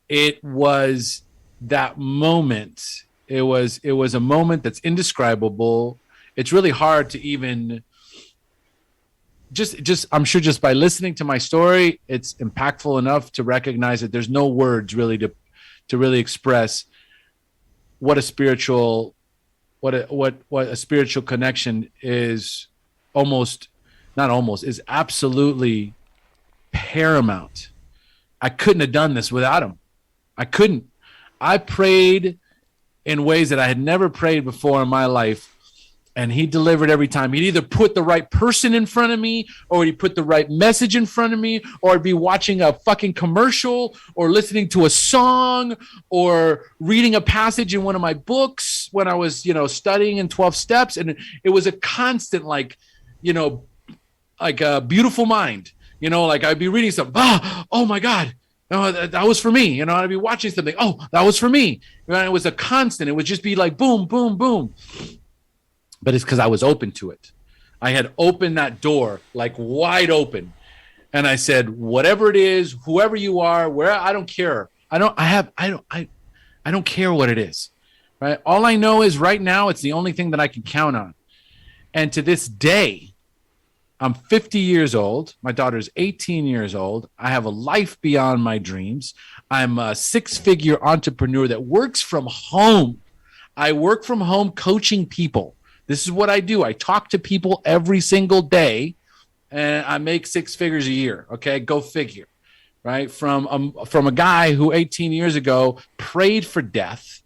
Speaker 1: It was that moment. It was a moment that's indescribable. It's really hard to even just I'm sure just by listening to my story, it's impactful enough to recognize that there's no words really to really express what a spiritual connection is. Is absolutely paramount. I couldn't have done this without him. I couldn't. I prayed in ways that I had never prayed before in my life. And he delivered every time. He'd either put the right person in front of me, or he'd put the right message in front of me, or I'd be watching a fucking commercial, or listening to a song, or reading a passage in one of my books when I was, studying in 12 Steps. And it was a constant, like a beautiful mind, like I'd be reading something. Oh my God. No, that was for me. I'd be watching something. Oh, that was for me. It was a constant. It would just be like boom, boom, boom. But it's because I was open to it. I had opened that door like wide open. And I said, whatever it is, whoever you are, where, I don't care. I don't care what it is. Right. All I know is right now, it's the only thing that I can count on. And to this day, I'm 50 years old. My daughter's 18 years old. I have a life beyond my dreams. I'm a 6-figure entrepreneur that works from home. I work from home coaching people. This is what I do. I talk to people every single day, and I make 6 figures a year. Okay, go figure, right? From a guy who 18 years ago prayed for death,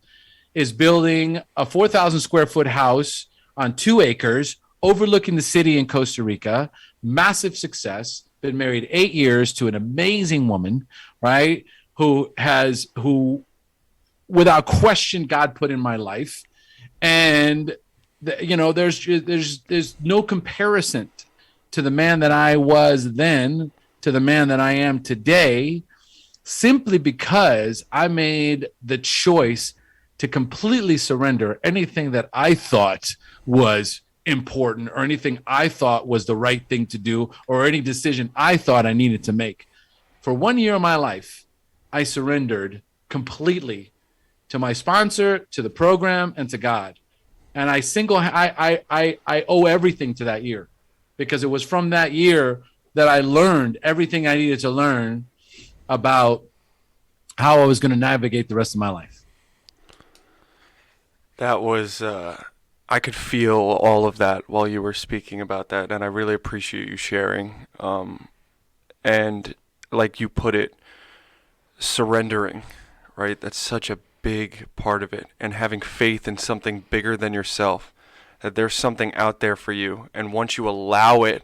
Speaker 1: is building a 4,000 square foot house on 2 acres overlooking the city in Costa Rica. Massive success. Been married 8 years to an amazing woman, right? Who without question, God put in my life, and there's no comparison to the man that I was then to the man that I am today, simply because I made the choice to completely surrender anything that I thought was important, or anything I thought was the right thing to do, or any decision I thought I needed to make. For 1 year of my life, I surrendered completely to my sponsor, to the program, and to God. And I owe everything to that year, because it was from that year that I learned everything I needed to learn about how I was going to navigate the rest of my life.
Speaker 3: That was, I could feel all of that while you were speaking about that, and I really appreciate you sharing. And like you put it, surrendering, right? That's such a big part of it, and having faith in something bigger than yourself, that there's something out there for you, and once you allow it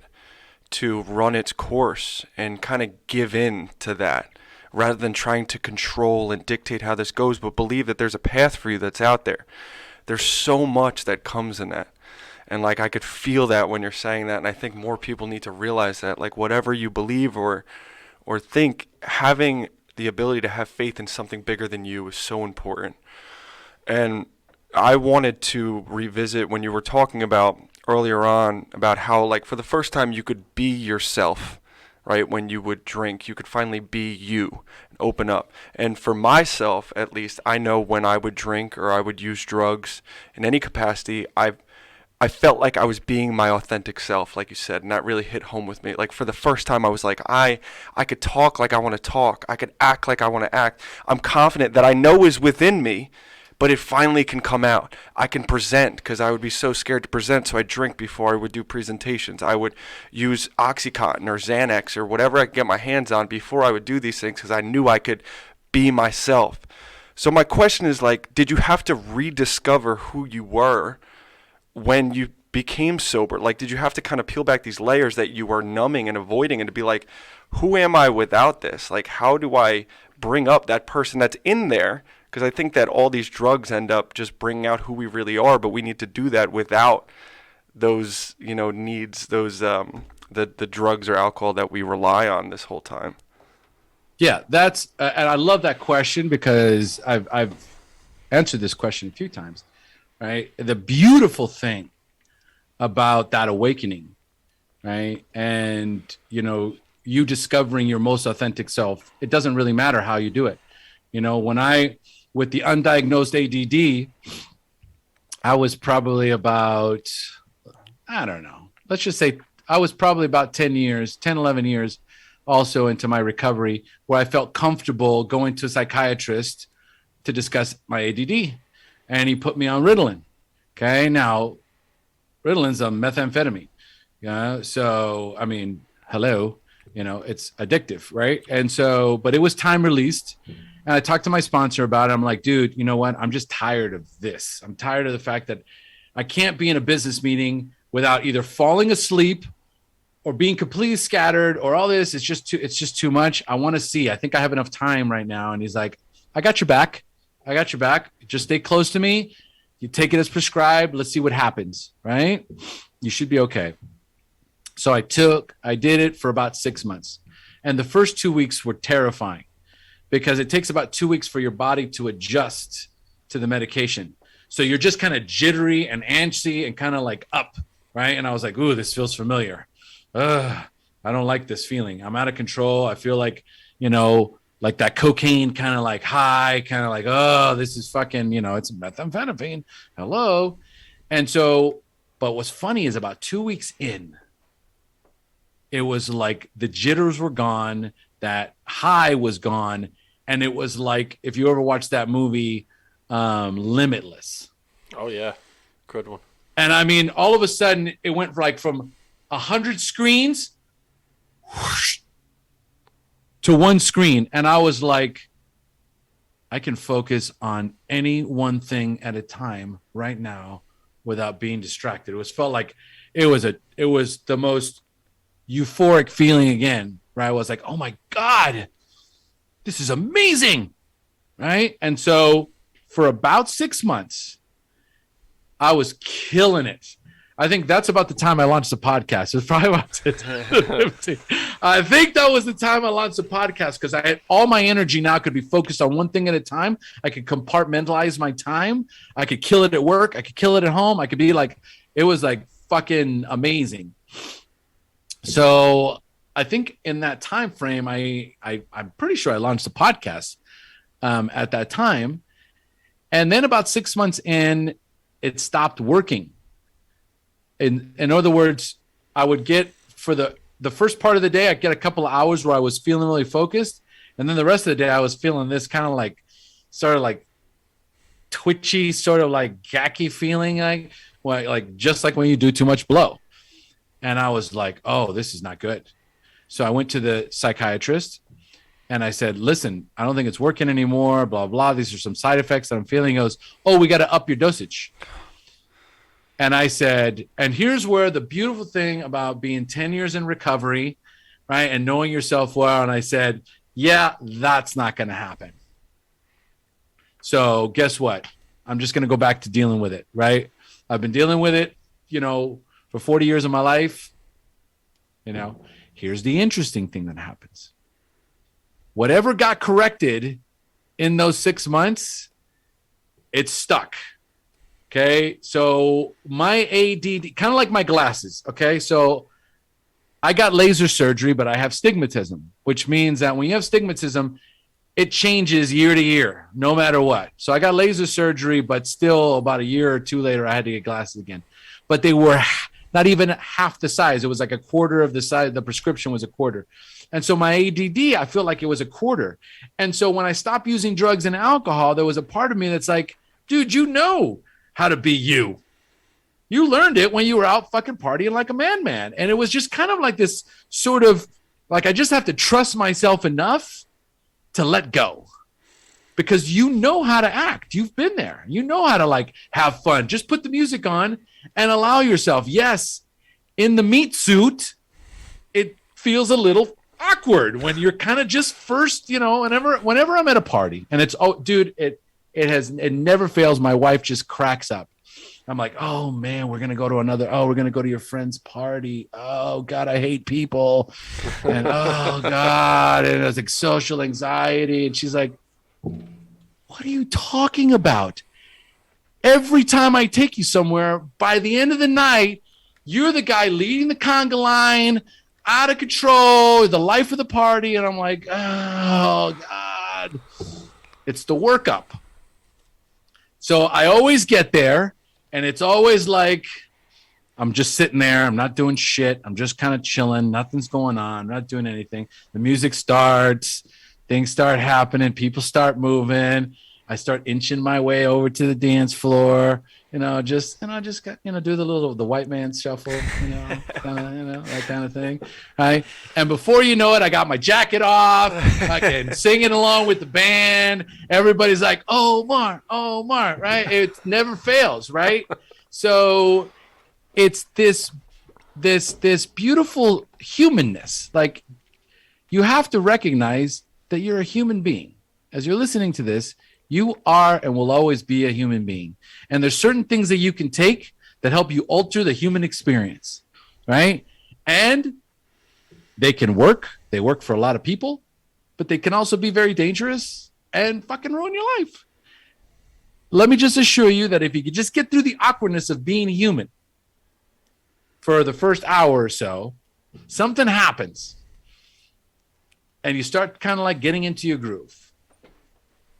Speaker 3: to run its course and kind of give in to that, rather than trying to control and dictate how this goes, but believe that there's a path for you that's out there. There's so much that comes in that, and like I could feel that when you're saying that, and I think more people need to realize that, like whatever you believe or think, having the ability to have faith in something bigger than you is so important. And I wanted to revisit when you were talking about earlier on about how, like, for the first time you could be yourself, right? When you would drink, you could finally be you and open up. And for myself, at least, I know when I would drink or I would use drugs in any capacity, I felt like I was being my authentic self, like you said, and that really hit home with me. Like for the first time, I was like, I could talk like I want to talk. I could act like I want to act. I'm confident that I know is within me, but it finally can come out. I can present because I would be so scared to present, so I drink before I would do presentations. I would use Oxycontin or Xanax or whatever I could get my hands on before I would do these things because I knew I could be myself. So my question is like, did you have to rediscover who you were when you became sober? Like, did you have to kind of peel back these layers that you were numbing and avoiding and to be like, who am I without this? Like, how do I bring up that person that's in there? Because I think that all these drugs end up just bringing out who we really are, but we need to do that without those, needs, those, the drugs or alcohol that we rely on this whole time.
Speaker 1: Yeah, that's and I love that question because I've answered this question a few times. Right, the beautiful thing about that awakening, right, and you discovering your most authentic self. It doesn't really matter how you do it. When with the undiagnosed ADD, I was probably about, I don't know, let's just say I was probably about 10, 11 years also into my recovery where I felt comfortable going to a psychiatrist to discuss my ADD. And he put me on Ritalin. Okay. Now, Ritalin's a methamphetamine. Yeah. So, I mean, hello, it's addictive. Right. And so, but it was time released. And I talked to my sponsor about it. I'm like, dude, you know what? I'm just tired of this. I'm tired of the fact that I can't be in a business meeting without either falling asleep or being completely scattered or all this. It's just too much. I want to see. I think I have enough time right now. And he's like, I got your back. Just stay close to me. You take it as prescribed. Let's see what happens, right? You should be okay. So I did it for about 6 months. And the first 2 weeks were terrifying because it takes about 2 weeks for your body to adjust to the medication. So you're just kind of jittery and antsy and kind of like up, right? And I was like, ooh, this feels familiar. I don't like this feeling. I'm out of control. I feel like, like that cocaine kind of like high, kind of like, oh, this is fucking, it's methamphetamine. Hello. And so, but what's funny is about 2 weeks in, it was like the jitters were gone, that high was gone. And it was like, if you ever watched that movie, Limitless.
Speaker 2: Oh yeah. Good one.
Speaker 1: And I mean, all of a sudden it went from 100 screens whoosh, to one screen. And I was like, I can focus on any one thing at a time right now without being distracted. Felt like it was the most euphoric feeling again, right? I was like, oh my God, this is amazing. Right. And so for about 6 months, I was killing it. I think that's about the time I launched the podcast. It was probably about I think that was the time I launched the podcast because I had all my energy now could be focused on one thing at a time. I could compartmentalize my time. I could kill it at work. I could kill it at home. I could be like, it was like fucking amazing. So I think in that time frame, I'm pretty sure I launched the podcast at that time. And then about 6 months in, it stopped working. In other words, I would get for the first part of the day, I'd get a couple of hours where I was feeling really focused. And then the rest of the day, I was feeling this kind of like sort of like twitchy, sort of like gacky feeling, like just like when you do too much blow. And I was like, oh, this is not good. So I went to the psychiatrist and I said, listen, I don't think it's working anymore, blah, blah. These are some side effects that I'm feeling. He goes, oh, we got to up your dosage. And I said, and here's where the beautiful thing about being 10 years in recovery, right, and knowing yourself well. And I said, yeah, that's not going to happen. So guess what? I'm just going to go back to dealing with it, right? I've been dealing with it, for 40 years of my life. Here's the interesting thing that happens. Whatever got corrected in those 6 months, it's stuck. Okay, so my ADD, kind of like my glasses. Okay, so I got laser surgery, but I have stigmatism, which means that when you have stigmatism, it changes year to year, no matter what. So I got laser surgery, but still about a year or two later, I had to get glasses again. but they were not even half the size. It was like a quarter of the size. The prescription was a quarter. And so my ADD, I feel like it was a quarter. And so when I stopped using drugs and alcohol, there was a part of me that's like, dude, you know how to be you. You learned it when you were out fucking partying like a man. And it was just kind of like this sort of like, I just have to trust myself enough to let go, because you know how to act. You've been there. You know how to like have fun. Just put the music on and allow yourself. Yes, in the meat suit, it feels a little awkward when you're kind of just first, whenever I'm at a party and it's, dude, it never fails. My wife just cracks up. I'm like, oh man, we're going to go to your friend's party. Oh God, I hate people. And oh God. And it's like social anxiety. And she's like, what are you talking about? Every time I take you somewhere, by the end of the night, you're the guy leading the conga line, out of control, the life of the party. And I'm like, oh God, it's the workup. So I always get there. And it's always like, I'm just sitting there. I'm not doing shit. I'm just kind of chilling. Nothing's going on. I'm not doing anything. The music starts. Things start happening. People start moving. I start inching my way over to the dance floor. Just got, do the white man shuffle, that kind of thing. Right. And before you know it, I got my jacket off, fucking singing along with the band. Everybody's like, Omar, right? It never fails, right? So it's this beautiful humanness. Like, you have to recognize that you're a human being. As you're listening to this, you are and will always be a human being. And there's certain things that you can take that help you alter the human experience, right? And they can work. They work for a lot of people, but they can also be very dangerous and fucking ruin your life. Let me just assure you that if you could just get through the awkwardness of being human for the first hour or so, something happens. And you start kind of like getting into your groove.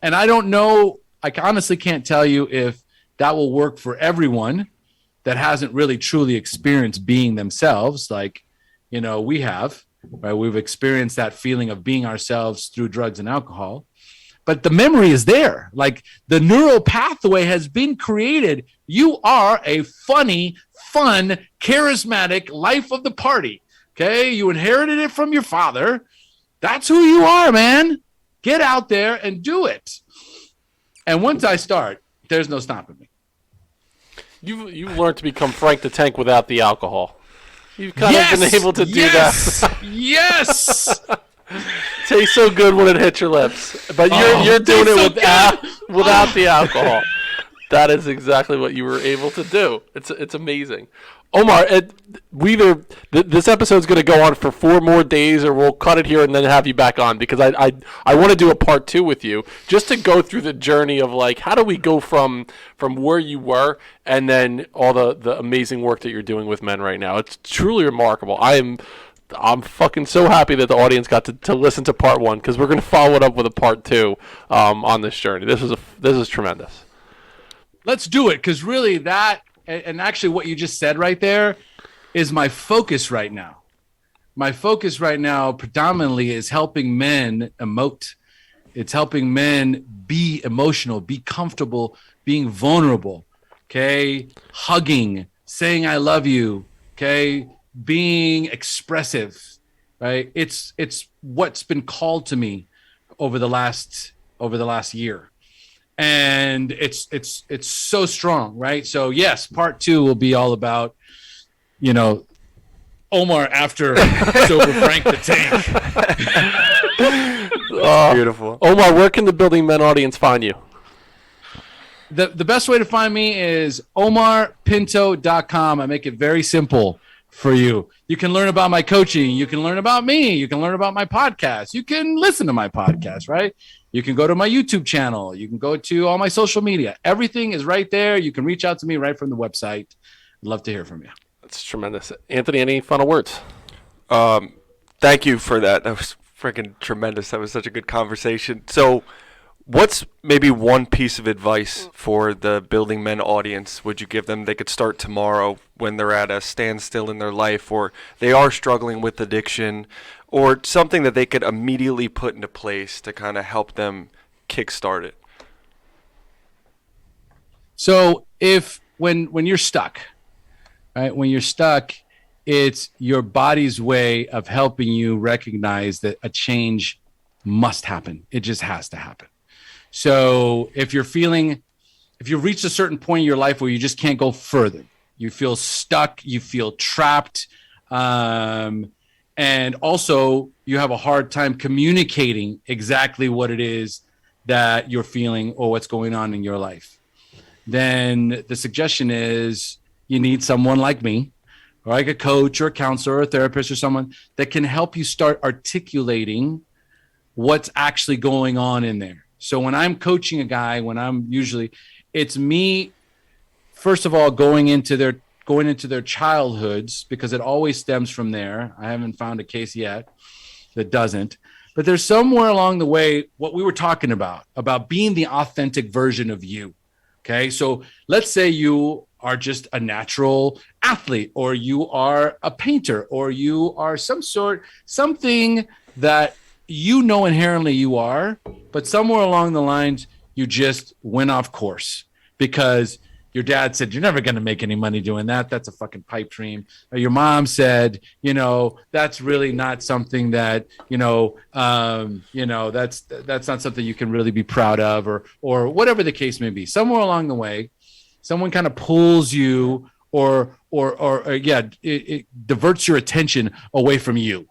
Speaker 1: And I don't know, I honestly can't tell you if that will work for everyone that hasn't really truly experienced being themselves like, we have, right? We've experienced that feeling of being ourselves through drugs and alcohol. But the memory is there. Like, the neural pathway has been created. You are a funny, fun, charismatic life of the party. Okay? You inherited it from your father. That's who you are, man. Get out there and do it. And once I start, there's no stopping me.
Speaker 2: You've learned to become Frank the Tank without the alcohol. You've kind of been able to do that. Yes. Tastes so good when it hits your lips, but you're doing it without the alcohol. That is exactly what you were able to do. It's amazing. Omar, this episode's going to go on for 4 more days, or we'll cut it here and then have you back on, because I want to do a part 2 with you, just to go through the journey of like, how do we go from where you were and then all the amazing work that you're doing with men right now. It's truly remarkable. I'm fucking so happy that the audience got to listen to part 1, because we're going to follow it up with a part 2 on this journey. This is tremendous.
Speaker 1: Let's do it, because really that, and actually what you just said right there is my focus right now. My focus right now predominantly is helping men emote. It's helping men be emotional, be comfortable, being vulnerable, okay? Hugging, saying I love you, okay? Being expressive, right? It's what's been called to me over the last year. And it's so strong, right? So yes, part 2 will be all about, Omar after Sober Frank the Tank.
Speaker 3: Beautiful.
Speaker 2: Omar, where can the Building Men audience find you?
Speaker 1: The best way to find me is omarpinto.com. I make it very simple for you. You can learn about my coaching. You can learn about me. You can learn about my podcast. You can listen to my podcast, right? You can go to my YouTube channel. You can go to all my social media. Everything is right there. You can reach out to me right from the website. I'd love to hear from you.
Speaker 2: That's tremendous. Anthony, any final words?
Speaker 3: Thank you for that. That was freaking tremendous. That was such a good conversation. So What's maybe one piece of advice for the Building Men audience would you give them they could start tomorrow when they're at a standstill in their life, or they are struggling with addiction, or something that they could immediately put into place to kind of help them kickstart it?
Speaker 1: So when you're stuck, right? When you're stuck, it's your body's way of helping you recognize that a change must happen. It just has to happen. So if you've reached a certain point in your life where you just can't go further, you feel stuck, you feel trapped, and also you have a hard time communicating exactly what it is that you're feeling or what's going on in your life, then the suggestion is you need someone like me, or like a coach or a counselor or a therapist or someone that can help you start articulating what's actually going on in there. So when I'm coaching a guy, it's me, first of all, going into their childhoods, because it always stems from there. I haven't found a case yet that doesn't. But there's somewhere along the way what we were talking about being the authentic version of you. Okay, so let's say you are just a natural athlete, or you are a painter, or you are something that you know inherently you are, but somewhere along the lines you just went off course because your dad said you're never going to make any money doing that. That's a fucking pipe dream. Or your mom said, that's really not something that, that's not something you can really be proud of, or whatever the case may be. Somewhere along the way, someone kind of pulls you it diverts your attention away from you.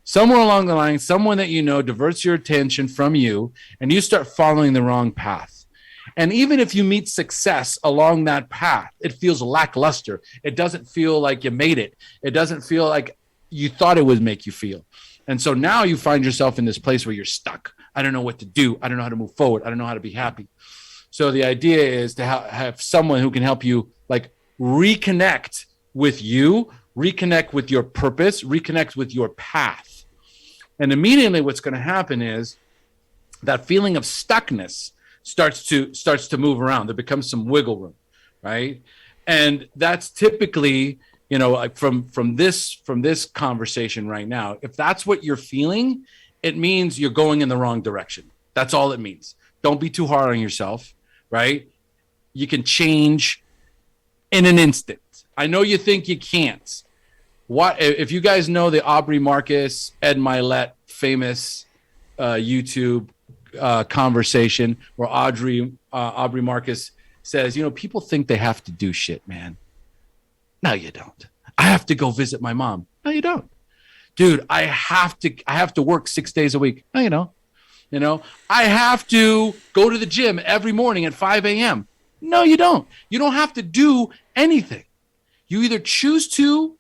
Speaker 1: Somewhere along the line, someone that diverts your attention from you, and you start following the wrong path. And even if you meet success along that path, it feels lackluster. It doesn't feel like you made it. It doesn't feel like you thought it would make you feel. And so now you find yourself in this place where you're stuck. I don't know what to do. I don't know how to move forward. I don't know how to be happy. So the idea is to have someone who can help you reconnect with you, reconnect with your purpose, reconnect with your path. And immediately what's going to happen is that feeling of stuckness starts to move around. There becomes some wiggle room, right? And that's typically, from this conversation right now, if that's what you're feeling, it means you're going in the wrong direction. That's all it means. Don't be too hard on yourself, right? You can change in an instant. I know you think you can't. What if you guys know the Aubrey Marcus, Ed Milet famous YouTube conversation where Aubrey Marcus says, people think they have to do shit, man. No, you don't. I have to go visit my mom. No, you don't. Dude, I have to work 6 days a week. No, you don't. I have to go to the gym every morning at 5 a.m. No, you don't. You don't have to do anything. You either choose to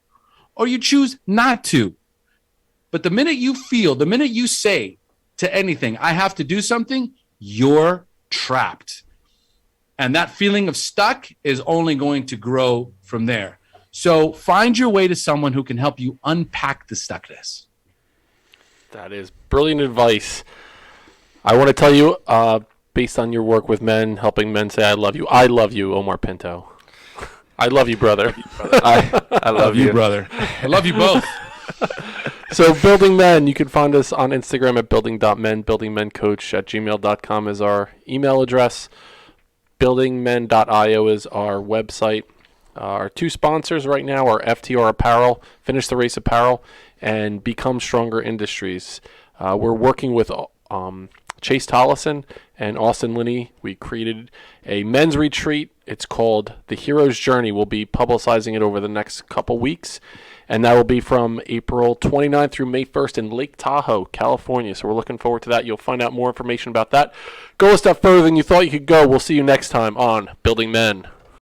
Speaker 1: or you choose not to. But the minute you say to anything, I have to do something, you're trapped. And that feeling of stuck is only going to grow from there. So find your way to someone who can help you unpack the stuckness.
Speaker 2: That is brilliant advice. I want to tell you, based on your work with men, helping men say, I love you, Omar Pinto. I love you, brother.
Speaker 3: I love you,
Speaker 1: brother. I love you both.
Speaker 2: So Building Men, you can find us on Instagram at building.men. buildingmencoach@gmail.com is our email address. buildingmen.io is our website. Our two sponsors right now are FTR Apparel, Finish the Race Apparel, and Become Stronger Industries. We're working with Chase Tollison and Austin Linney. We created a men's retreat. It's called The Hero's Journey. We'll be publicizing it over the next couple weeks, and that will be from April 29th through May 1st in Lake Tahoe, California. So we're looking forward to that. You'll find out more information about that. Go a step further than you thought you could go. We'll see you next time on Building Men.